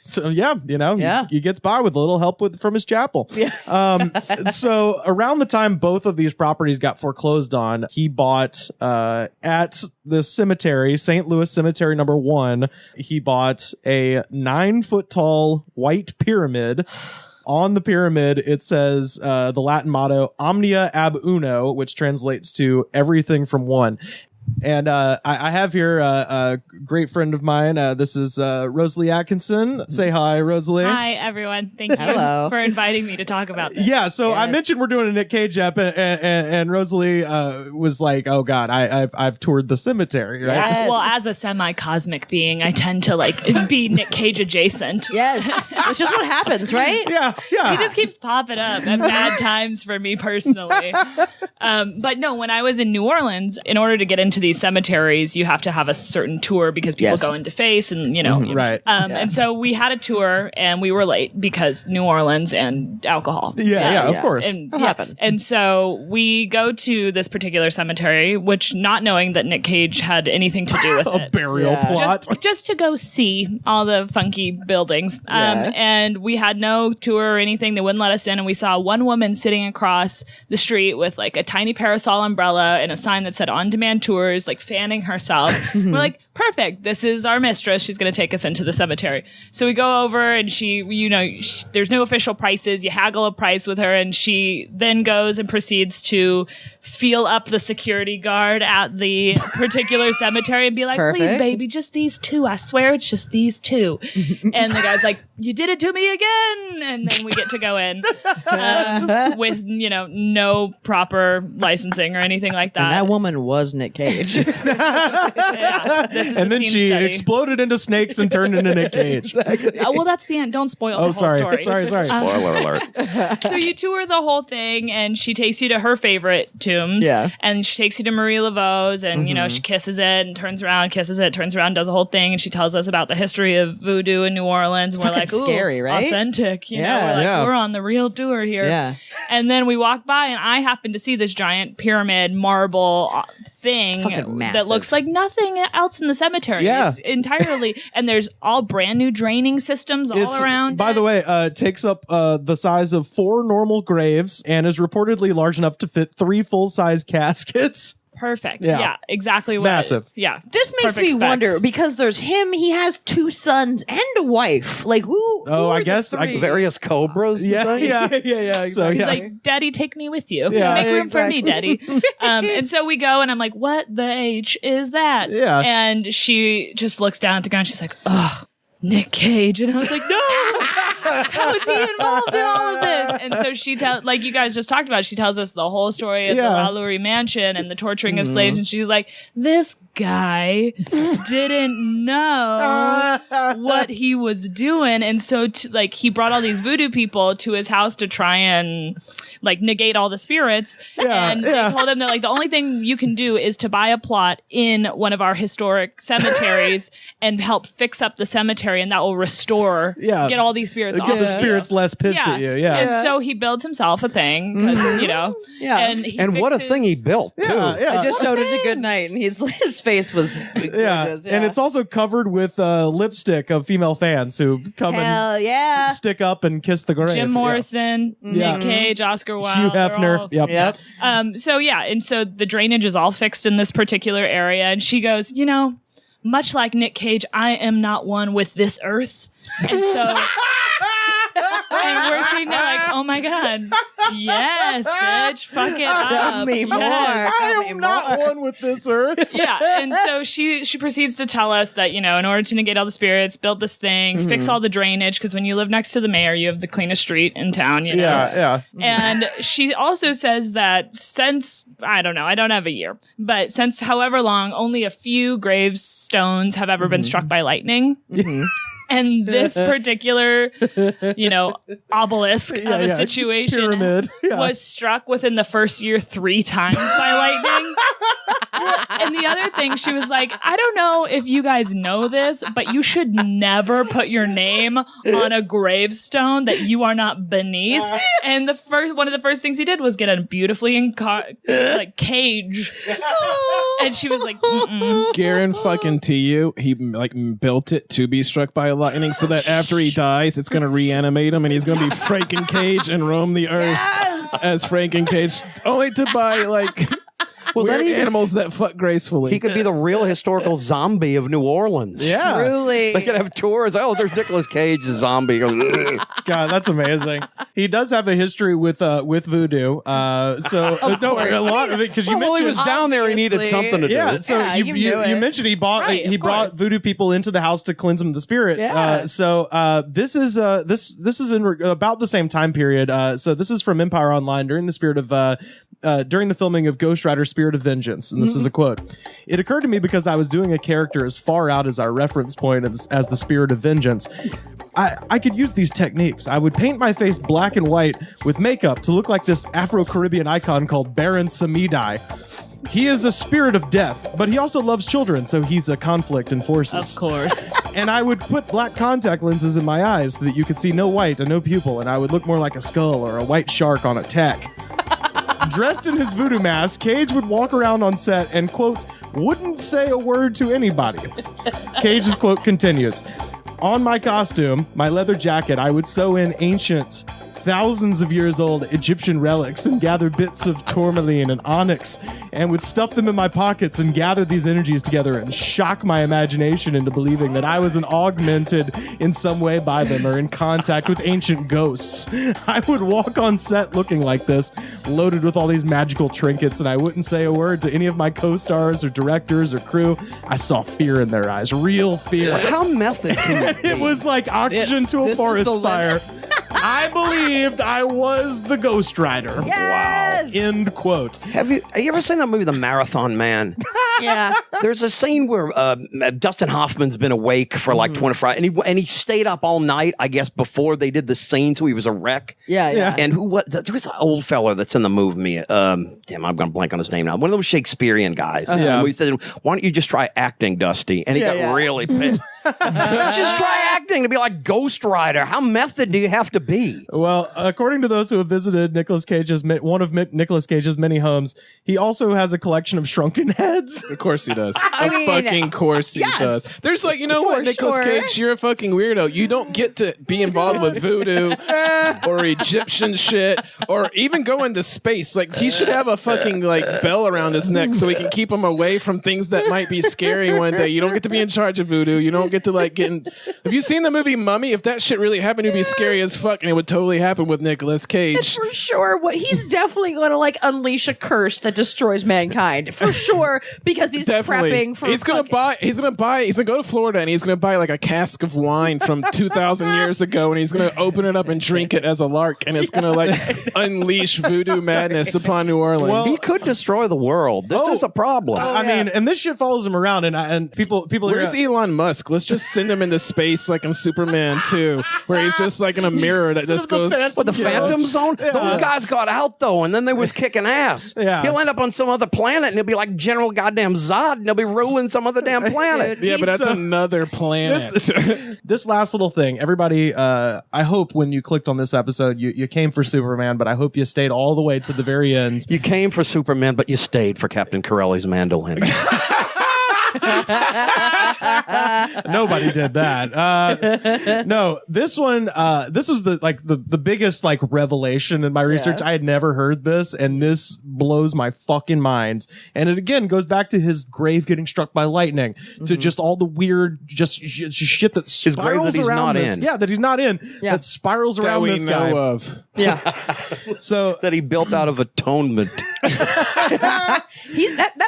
so he gets by with a little help from his chapel. Yeah. So around the time both of these properties got foreclosed on, he bought at the cemetery, St. Louis Cemetery number 1, he bought a 9-foot tall white pyramid. On the pyramid, it says the Latin motto "Omnia ab uno," which translates to "everything from one." And I have here a great friend of mine. This is Rosalie Atkinson. Say hi, Rosalie. Hi, everyone. Thank you Hello. for inviting me to talk about this. Yeah, so I mentioned we're doing a Nick Cage ep, and Rosalie was like, "Oh God, I've toured the cemetery, right?" Yes. Well, as a semi-cosmic being, I tend to be Nick Cage adjacent. Yes. It's just what happens, right? Yeah. He just keeps popping up at bad times for me personally. But no, when I was in New Orleans, in order to get into these cemeteries, you have to have a certain tour because people go into face and, Right. And so we had a tour and we were late because New Orleans and alcohol. Yeah, of course. And, happened. And so we go to this particular cemetery, which not knowing that Nick Cage had anything to do with A it. burial plot. Just to go see all the funky buildings. And we had no tour or anything. They wouldn't let us in. And we saw one woman sitting across the street with like a tiny parasol umbrella and a sign that said on-demand tours, like fanning herself. We're like, perfect. This is our mistress. She's going to take us into the cemetery. So we go over and there's no official prices. You haggle a price with her and she then goes and proceeds to feel up the security guard at the particular cemetery and be like, please, baby, just these two. I swear it's just these two. And the guy's like, you did it to me again. And then we get to go in with, no proper licensing or anything like that. And that woman was Nick Cage. And then she exploded into snakes and turned into Nick Cage. Well, that's the end. Don't spoil the whole story. Sorry. Spoiler alert. So you tour the whole thing, and she takes you to her favorite tombs. Yeah. And she takes you to Marie Laveau's, and she kisses it and turns around, kisses it, turns around, does the whole thing, and she tells us about the history of voodoo in New Orleans. And we're like, ooh, scary, right? Authentic. We're on the real tour here. Yeah. And then we walk by, and I happen to see this giant pyramid marble thing that looks like nothing else in the cemetery. Yeah. It's entirely, and there's all brand new draining systems all around. By the way, takes up the size of 4 normal graves and is reportedly large enough to fit 3 full-size caskets. Perfect. Yeah. Yeah, exactly. Massive. Yeah. This makes me wonder because there's him. He has 2 sons and a wife. Like who? Oh, I are guess the I three? Various cobras. Yeah. Exactly. So He's yeah. like, Daddy, take me with you. Yeah, Make room for me, Daddy. And so we go, and I'm like, what the H is that? Yeah. And she just looks down at the ground. She's like, oh, Nick Cage. And I was like, no. How is he involved in all of this? And so she like you guys just talked about, she tells us the whole story of the Lalaurie mansion and the torturing of slaves. And she's like, this guy didn't know what he was doing. And so he brought all these voodoo people to his house to try and negate all the spirits. And they told him that the only thing you can do is to buy a plot in one of our historic cemeteries and help fix up the cemetery, and that will restore, get all these spirits off. Get the spirits less pissed at you. Yeah. And so he builds himself a thing because, And what a thing he built, too. I just showed it to Goodnight, and his face was gorgeous. And it's also covered with lipstick of female fans who come and stick up and kiss the grave. Jim Morrison, Nick Cage, Oscar Wilde. Hugh Hefner. Yep. And so the drainage is all fixed in this particular area, and she goes, much like Nick Cage, I am not one with this earth. And so and we're sitting there like, oh my God, yes, bitch, fuck it up. Tell me more. I am not one with this earth. Yeah. And so she proceeds to tell us that, in order to negate all the spirits, build this thing, fix all the drainage, because when you live next to the mayor, you have the cleanest street in town, Yeah. And she also says that since, I don't know, I don't have a year, but since however long, only a few gravestones have ever been struck by lightning. And this particular, obelisk of a situation pyramid. was struck within the first year 3 times by lightning. And the other thing, she was like, I don't know if you guys know this, but you should never put your name on a gravestone that you are not beneath. And one of the first things he did was get a beautifully cage. And she was like, Garen fucking to you, he built it to be struck by lightning so that after he dies, it's going to reanimate him and he's going to be Franken Cage and roam the earth as Franken Cage, only to buy weird animals that fuck gracefully. He could be the real historical zombie of New Orleans. Yeah. Truly. They could have tours. Oh, there's Nicolas Cage, the zombie. God, that's amazing. He does have a history with voodoo. So a lot of it, because you mentioned he was down there, he needed something to do. Yeah, so you mentioned he brought voodoo people into the house to cleanse them of the spirits. Yeah. This is in about the same time period. So this is from Empire Online during the filming of Ghost Rider: Spirit of Vengeance, and this is a quote. It occurred to me because I was doing a character as far out as our reference point as the Spirit of Vengeance. I could use these techniques. I would paint my face black and white with makeup to look like this Afro-Caribbean icon called Baron Samedi. He is a spirit of death, but he also loves children, so he's a conflict in forces. Of course. And I would put black contact lenses in my eyes so that you could see no white and no pupil, and I would look more like a skull or a white shark on a tack. Dressed in his voodoo mask, Cage would walk around on set and, quote, wouldn't say a word to anybody. Cage's quote continues, on my costume, my leather jacket, I would sew in ancient, thousands of years old Egyptian relics and gather bits of tourmaline and onyx and would stuff them in my pockets and gather these energies together and shock my imagination into believing that I was augmented in some way by them or in contact with ancient ghosts. I would walk on set looking like this, loaded with all these magical trinkets, and I wouldn't say a word to any of my co-stars or directors or crew. I saw fear in their eyes, real fear. How method can It was like oxygen to a forest fire. I believed I was the Ghost Rider. Yes! Wow. End quote. Have you ever seen that movie, The Marathon Man? Yeah. There's a scene where Dustin Hoffman's been awake for like 24 hours, and he stayed up all night, I guess, before they did the scene, so he was a wreck. Yeah. And there was an old fella that's in the movie. Damn, I'm going to blank on his name now. One of those Shakespearean guys. He said, why don't you just try acting, Dusty? And he got really pissed. Just try acting to be like Ghost Rider. How method do you have to be? Well, according to those who have visited one of Nicolas Cage's many homes, he also has a collection of shrunken heads. Of course he does. I mean, fucking course he does. There's like, you know what, Nicolas Cage, you're a fucking weirdo. You don't get to be involved with voodoo or Egyptian shit or even go into space. Like, he should have a fucking like bell around his neck so we can keep him away from things that might be scary one day. You don't get to be in charge of voodoo. You don't get to like get in. Have you seen the movie Mummy? If that shit really happened, it'd be scary as fuck, and it would totally happen with Nicolas Cage. For sure. He's definitely going to like unleash a curse that destroys mankind. For sure. Because he's prepping for he's gonna go to Florida and he's gonna buy like a cask of wine from 2,000 years ago, and he's gonna open it up and drink it as a lark, and it's gonna like unleash voodoo madness upon New Orleans. Well, he could destroy the world. This is a problem. I mean, and this shit follows him around, and people. Where's Elon Musk? Let's just send him into space like in Superman 2, where he's just like in a mirror that just goes. With the Phantom Zone, those guys got out though, and then they was kicking ass. Yeah. He'll end up on some other planet, and he'll be like General Goddamn Zod, and he'll be ruling some other damn planet. Yeah, but that's another planet. This last little thing, everybody. I hope when you clicked on this episode, you came for Superman, but I hope you stayed all the way to the very end. You came for Superman, but you stayed for Captain Corelli's mandolin. Nobody did that. No, this one. This was the biggest like revelation in my research. I had never heard this, and this blows my fucking mind. And it again goes back to his grave getting struck by lightning, to just all the weird just shit that spirals his grave that he's around not this. in. Yeah, that he's not in. Yeah. That spirals that around we this know guy. of. Yeah. So that he built out of atonement. that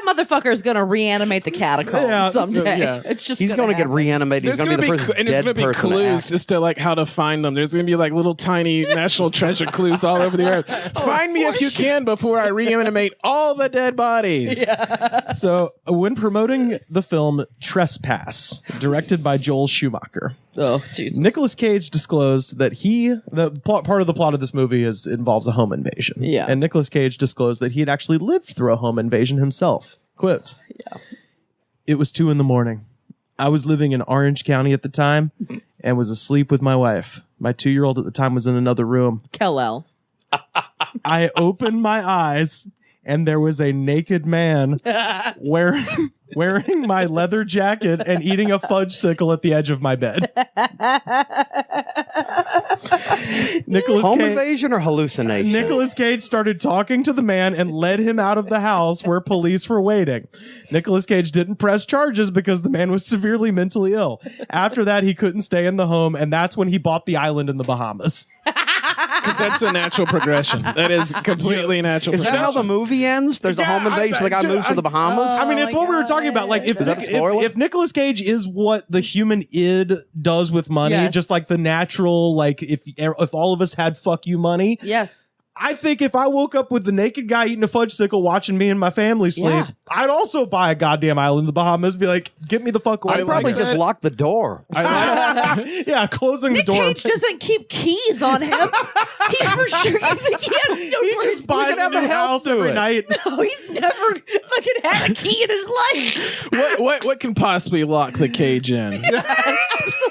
motherfucker is going to reanimate the catacombs someday. Yeah. It's just He's going to get reanimated. He's going to be the first and there's dead going to be person to clues act. as to like how to find them. There's going to be like little tiny national treasure clues all over the earth. Find me if you can before I reanimate all the dead bodies. Yeah. So when promoting the film Trespass, directed by Joel Schumacher, oh Jesus, Nicolas Cage disclosed that part of the plot of this movie involves a home invasion. Yeah. And Nicolas Cage disclosed that he had actually lived through a home invasion himself. Quote, it was 2 a.m. I was living in Orange County at the time and was asleep with my wife. My 2-year-old at the time was in another room. Kel-El. I opened my eyes and there was a naked man wearing my leather jacket and eating a fudgesicle at the edge of my bed. Home invasion or hallucination? Nicolas Cage started talking to the man and led him out of the house where police were waiting. Nicolas Cage didn't press charges because the man was severely mentally ill. After that, he couldn't stay in the home, and that's when he bought the island in the Bahamas. Because that's a natural progression. That is completely natural. Is that how the movie ends? There's a home invasion. The guy moves to the Bahamas. I mean, it's what we were talking about. Like, if Nicolas Cage is what the human id does with money, just like the natural, like if all of us had fuck you money, I think if I woke up with the naked guy eating a fudgesicle watching me and my family sleep, I'd also buy a goddamn island in the Bahamas and be like, get me the fuck away. I'd probably just lock the door. Closing the door. Nick Cage doesn't keep keys on him. He's for sure. You think he has no He just buys a new house every night. No, he's never fucking had a key in his life. What can possibly lock the cage in?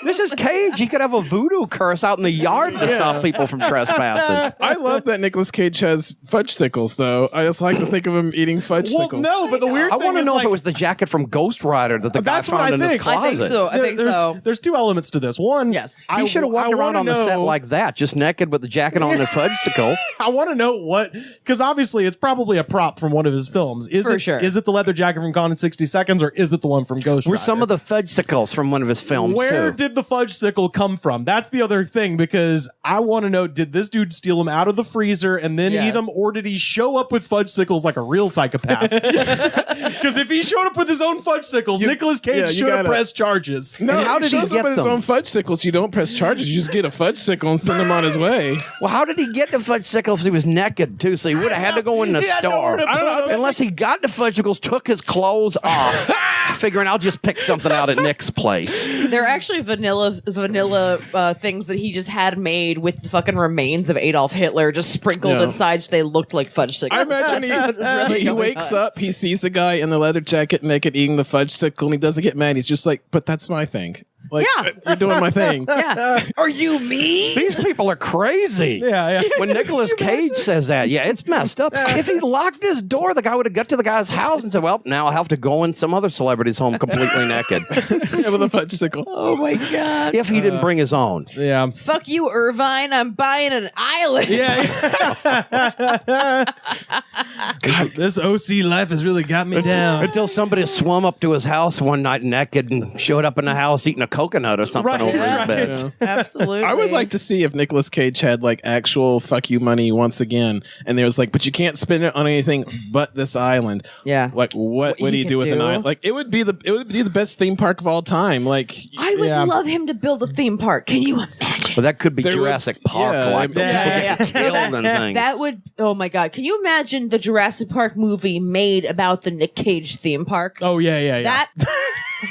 This is Cage. He could have a voodoo curse out in the yard to stop people from trespassing. I love that Nicolas Cage has fudge sickles, though. I just like to think of him eating fudge sickles. No, but the weird I thing want to is, know like, if it was the jacket from Ghost Rider that the guy that's what found I in his think. closet. I think so. There's two elements to this. One, yes, he should have walked around on the set know- like that, just naked with the jacket on and the fudgesicle. I want to know what, because obviously it's probably a prop from one of his films. Is it the leather jacket from Gone in 60 Seconds, or is it the one from Ghost Rider? Were some of the fudgesicles from one of his films Where too? did the fudgesicle come from? That's the other thing, because I want to know, did this dude steal them out of the freezer and then eat them, or did he show up with fudgesicles like a real psychopath? Because if he showed up with his own fudgesicles, Nicolas Cage should have pressed charges. No, how did he shows get up with his them? own fudge sickles. You don't press charges. You just get a fudge sickle and send him on his way. Well, how did he get the fudgesicles if he was naked too? So he would have had to go in the store. I don't know. Unless he got the fudgesicles, took his clothes off, figuring I'll just pick something out at Nick's place. They're actually vanilla things that he just had made with the fucking remains of Adolf Hitler just sprinkled inside so they looked like fudge sickles. I imagine he wakes up, he sees the guy in the leather jacket naked eating the fudge sickle, and he doesn't get mad. He's just like, but that's my thing. Like, you're doing my thing. Yeah. Are you me? These people are crazy. Yeah. When Nicolas Cage says that, it's messed up. If he locked his door, the guy would have got to the guy's house and said, well, now I'll have to go in some other celebrity's home completely naked. With a fudge sickle. Oh my God. If he didn't bring his own. Yeah. Fuck you, Irvine. I'm buying an island. This OC life has really got me down. Until somebody swum up to his house one night naked and showed up in the house eating a coconut or something over his bed. Absolutely. I would like to see if Nicolas Cage had like actual fuck you money once again, and there was like, but you can't spend it on anything but this island. Yeah. Like what would he do with an island? Like it would be the best theme park of all time. Like I would love him to build a theme park. Can you imagine? Well, that could be Jurassic Park. Like the people get killed and things. That would. Oh my God! Can you imagine the Jurassic Park movie made about the Nick Cage theme park? Oh yeah. That.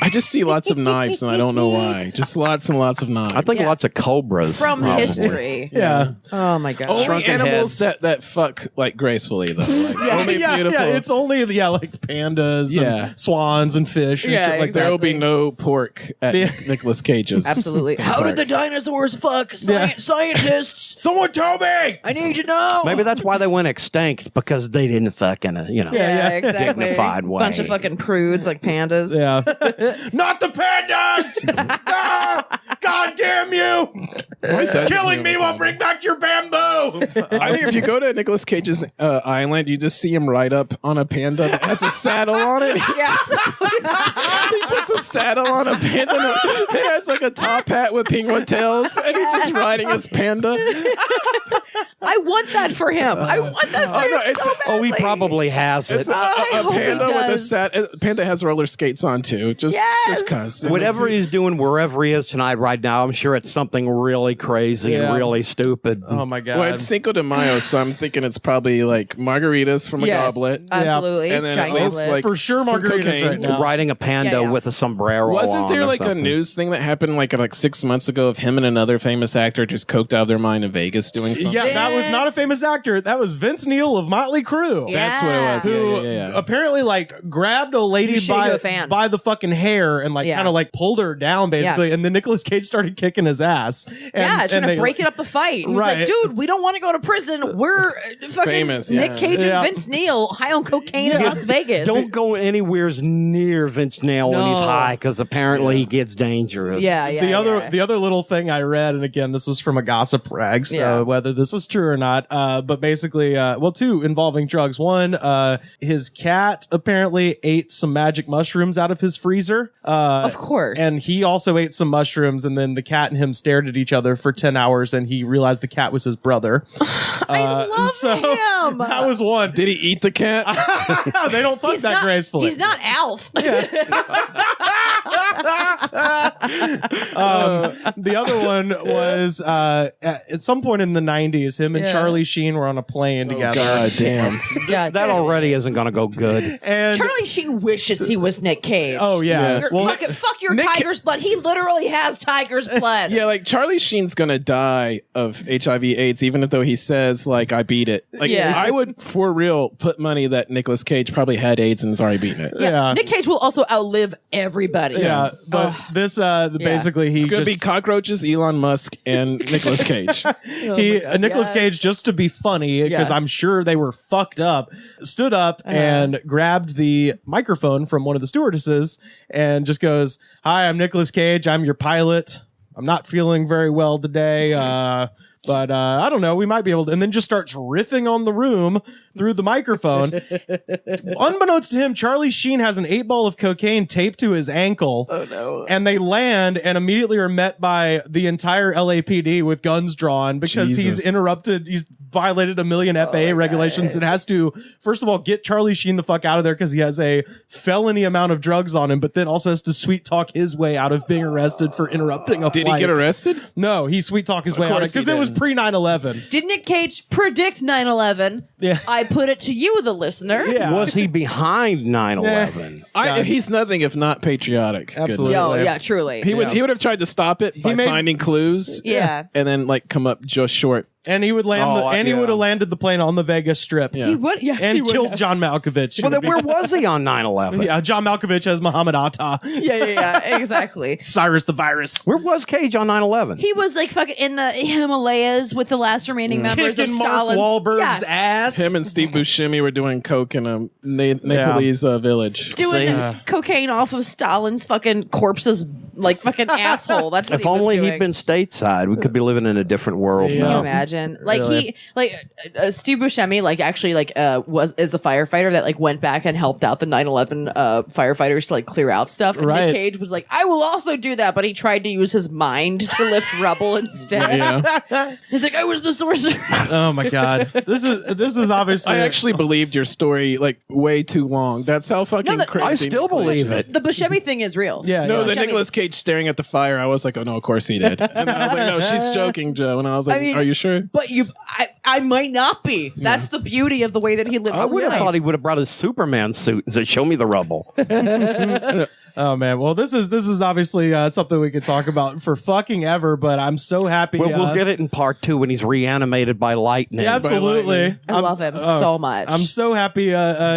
I just see lots of knives, and I don't know why. Just lots and lots of knives. I think lots of cobras from history. Yeah. Oh my God. Only Shrunken animals heads. that fuck like gracefully though. Like, only beautiful. It's only like pandas and swans and fish. And shit like there that. will be no pork at Nicolas Cage's. Absolutely. How did the dinosaurs fuck? Scientists. Someone tell me. I need to know. Maybe that's why they went extinct, because they didn't fuck in a exactly. dignified way. Bunch of fucking prudes like pandas. Yeah. Not the pandas! Ah, God damn you! Killing me will bring back your bamboo! I think if you go to Nicolas Cage's island, you just see him ride up on a panda that has a saddle on it. He puts a saddle on a panda. He has like a top hat with penguin tails, and he's just riding his panda. I want that for him. I want that for him so badly. He probably has it. It's a panda with a panda has roller skates on too. Just cause. Whatever he's doing, wherever he is tonight, right now, I'm sure it's something really crazy and really stupid. Oh my God. Well, it's Cinco de Mayo, so I'm thinking it's probably like margaritas from a goblet. Absolutely. And then Giant at least goblet. like for sure some margaritas cocaine. right now. Riding a panda with a sombrero. Wasn't there on or like a something. news thing that happened like 6 months ago of him and another famous actor just coked out of their mind in Vegas doing something? Yeah, that was not a famous actor. That was Vince Neil of Motley Crue. That's what it was. Who apparently like grabbed a lady by the fucking hair and like kind of like pulled her down basically, and then Nicolas Cage started kicking his ass. And, trying to break it up the fight. He was like, dude, we don't want to go to prison. We're fucking famous, Nick Cage and Vince Neil high on cocaine in Las Vegas. Don't go anywhere near Vince Neil when he's high, because apparently he gets dangerous. The other little thing I read, and again, this was from a gossip rag, so whether this is true or not, but basically, two involving drugs. One, his cat apparently ate some magic mushrooms out of his freezer. Of course. And he also ate some mushrooms, and then the cat and him stared at each other for 10 hours, and he realized the cat was his brother. I love him. That was one. Did he eat the cat? They don't fuck gracefully. He's not Alf. The other one was at some point in the 90s, him and Charlie Sheen were on a plane together. God damn. That already isn't going to go good. And Charlie Sheen wishes he was Nick Cage. Oh, yeah. Fuck your tiger's blood. He literally has tiger's blood. Yeah, like Charlie Sheen's gonna die of HIV/AIDS, even though he says like I beat it. Like I would for real put money that Nicolas Cage probably had AIDS and has already beaten it. Yeah. Nick Cage will also outlive everybody. Yeah, but this basically it's gonna be cockroaches, Elon Musk, and Nicolas Cage. Nicolas Cage, just to be funny, because I'm sure they were fucked up, stood up and grabbed the microphone from one of the stewardesses and just goes, "Hi, I'm Nicolas Cage. I'm your pilot. I'm not feeling very well today. But I don't know, we might be able to," and then just starts riffing on the room through the microphone. Unbeknownst to him, Charlie Sheen has an 8-ball of cocaine taped to his ankle. Oh no. And they land and immediately are met by the entire LAPD with guns drawn because he's interrupted, he's violated a million FAA regulations and has to, first of all, get Charlie Sheen the fuck out of there because he has a felony amount of drugs on him, but then also has to sweet talk his way out of being arrested for interrupting a flight. Did he get arrested? No, he sweet talked his way out of it because it was pre 9/11. Did Nick Cage predict 9/11? Yeah. I put it to you, the listener. Yeah. Was he behind 9/11? He's nothing if not patriotic. Absolutely. Yo, yeah, truly. He would have tried to stop it by finding clues. Yeah. And then like come up just short. And he would land. He would have landed the plane on the Vegas Strip. Yeah. He would, yes, And he would killed have. John Malkovich. Well, then where was he on 9/11? Yeah, John Malkovich as Muhammad Atta. Yeah, exactly. Cyrus the Virus. Where was Cage on 9/11? He was like fucking in the Himalayas with the last remaining members Kicking of Mark Stalin's. Wahlberg's Yes. ass. Him and Steve Buscemi were doing coke in a Nepalese village. Doing cocaine off of Stalin's fucking corpse's like fucking asshole. That's what If he was only doing. he'd been stateside, we could be living in a different world Can you now. imagine? Like Really? Steve Buscemi, like actually, is a firefighter that like went back and helped out the 9/11 firefighters to like clear out stuff. And Right. Nick Cage was like, I will also do that, but he tried to use his mind to lift rubble instead. Yeah. He's like, I was the sorcerer. Oh my god. This is obviously I actually believed your story like way too long. That's how fucking No, crazy. I still believe it. The Buscemi thing is real. Yeah. No, yeah. the Buscemi- Nicolas Cage staring at the fire. I was like, oh no, of course he did. And I was like, no, she's joking, Joe. And I was like, I mean, are you sure? But I might not be. That's the beauty of the way that he lives I his would have life. thought he would have brought his Superman suit and said, "Show me the rubble." Oh man. Well, this is obviously something we could talk about for fucking ever. But I'm so happy. We'll get it in part 2 when he's reanimated by lightning. Yeah, absolutely. I love him so much. I'm so happy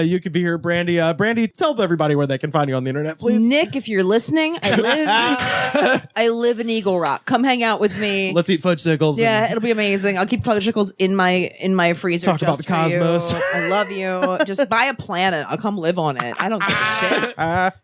you could be here, Brandie. Brandie, tell everybody where they can find you on the internet, please. Nick, if you're listening, I live in Eagle Rock. Come hang out with me. Let's eat fudgesicles. Yeah, and it'll be amazing. I'll keep fudgesicles in my freezer. Talk about just the for you. cosmos. I love you. Just buy a planet. I'll come live on it. I don't give a shit.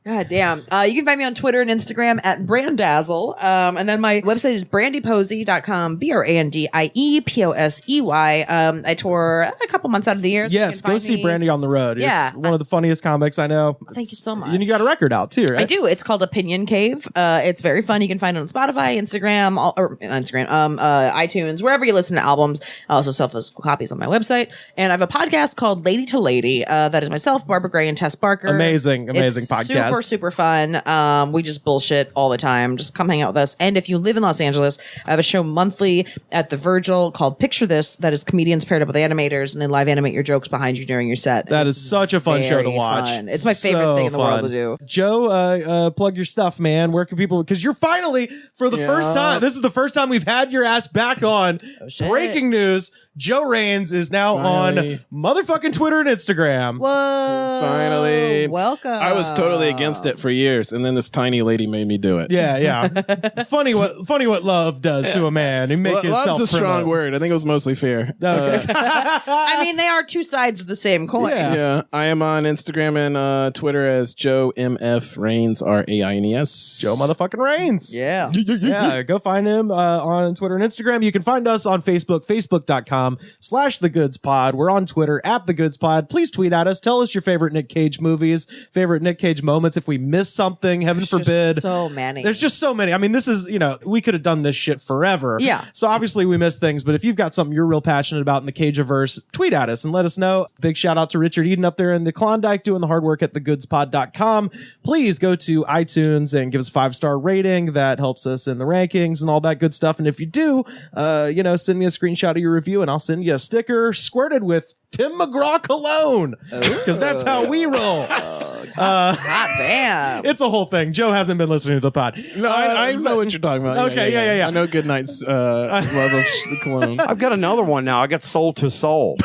God damn. You can find me on Twitter and Instagram at Brandazzle. And then my website is brandieposey.com, BRANDIEPOSEY. I tour a couple months out of the year. so you yes, can go find see me. Brandie on the road. Yeah. It's one of the funniest comics I know. Thank you so much. And you got a record out too, right? I do. It's called Opinion Cave. It's very fun. You can find it on Spotify, Instagram, iTunes, wherever you listen to albums. I also sell physical copies on my website. And I have a podcast called Lady to Lady. That is myself, Barbara Gray, and Tess Barker. Amazing It's podcast. Super, super fun. We just bullshit all the time. Just come hang out with us. And if you live in Los Angeles, I have a show monthly at the Virgil called Picture This. That is comedians paired up with animators, and they live animate your jokes behind you during your set. That is such a fun show to very watch. fun. It's my favorite thing in the world to do. Joe, plug your stuff, man. Where can people? Because you're finally, for the first time, this is the first time we've had your ass back on. shit. Breaking news: Joe Raines is now Finally. on motherfucking Twitter and Instagram. Whoa! Finally. Welcome. I was totally against it for years, and then this tiny lady made me do it. Yeah, yeah. funny what love does to a man. He make Love's himself a strong word. I think it was mostly fair. Okay. I mean, they are two sides of the same coin. Yeah, I am on Instagram and Twitter as Joe MF Raines, RAINES. Joe motherfucking Raines. Yeah. Yeah, go find him on Twitter and Instagram. You can find us on Facebook, facebook.com/thegoodspod. We're on Twitter @thegoodspod. Please tweet at us. Tell us your favorite Nick Cage movies, favorite Nick Cage moments. If we miss something. Heaven forbid. So many. There's just so many. I mean, this is, we could have done this shit forever. Yeah. So obviously we miss things, but if you've got something you're real passionate about in the Cageverse, tweet at us and let us know. Big shout out to Richard Eden up there in the Klondike doing the hard work at thegoodspod.com. Please go to iTunes and give us a 5-star rating. That helps us in the rankings and all that good stuff. And if you do, send me a screenshot of your review and I'll send you a sticker squirted with Tim McGraw cologne, because that's how we roll. God damn. It's a whole thing. Joe hasn't been listening to the pod. No, I know what you're talking about. Okay, yeah. I know Goodnight's love of the cologne. I've got another one now. I got Soul to Soul.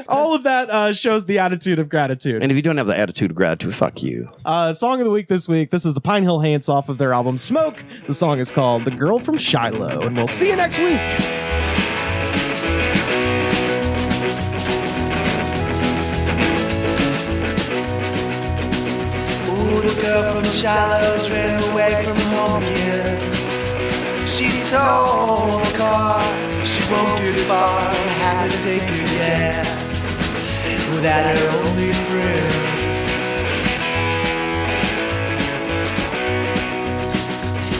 All of that shows the attitude of gratitude. And if you don't have the attitude of gratitude, fuck you. Song of the week this week. This is the Pine Hill Haints off of their album Smoke. The song is called The Girl from Shiloh. And we'll see you next week. The girl from Shiloh's ran away from home again. She stole the car, she won't get far, have to take a guess without her only friend.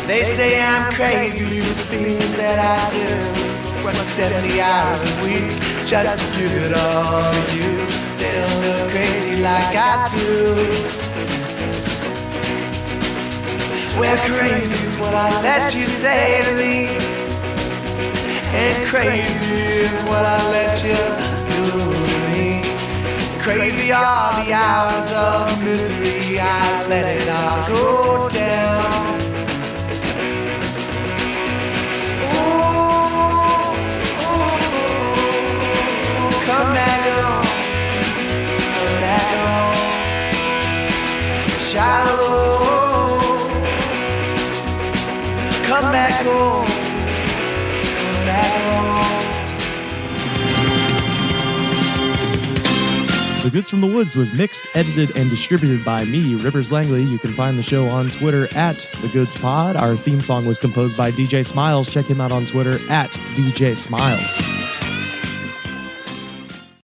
They say I'm crazy with the things that I do. Work 70 hours a week just to give it all to you. They don't look crazy like I do. Well, crazy is what I let you say to me, and crazy is what I let you do to me. Crazy are the hours of misery, I let it all go down. Ooh, come back on, Shiloh. Come back home, come back home. The Goods from the Woods was mixed, edited, and distributed by me, Rivers Langley. You can find the show on Twitter at The Goods Pod. Our theme song was composed by DJ Smiles. Check him out on Twitter at DJ Smiles.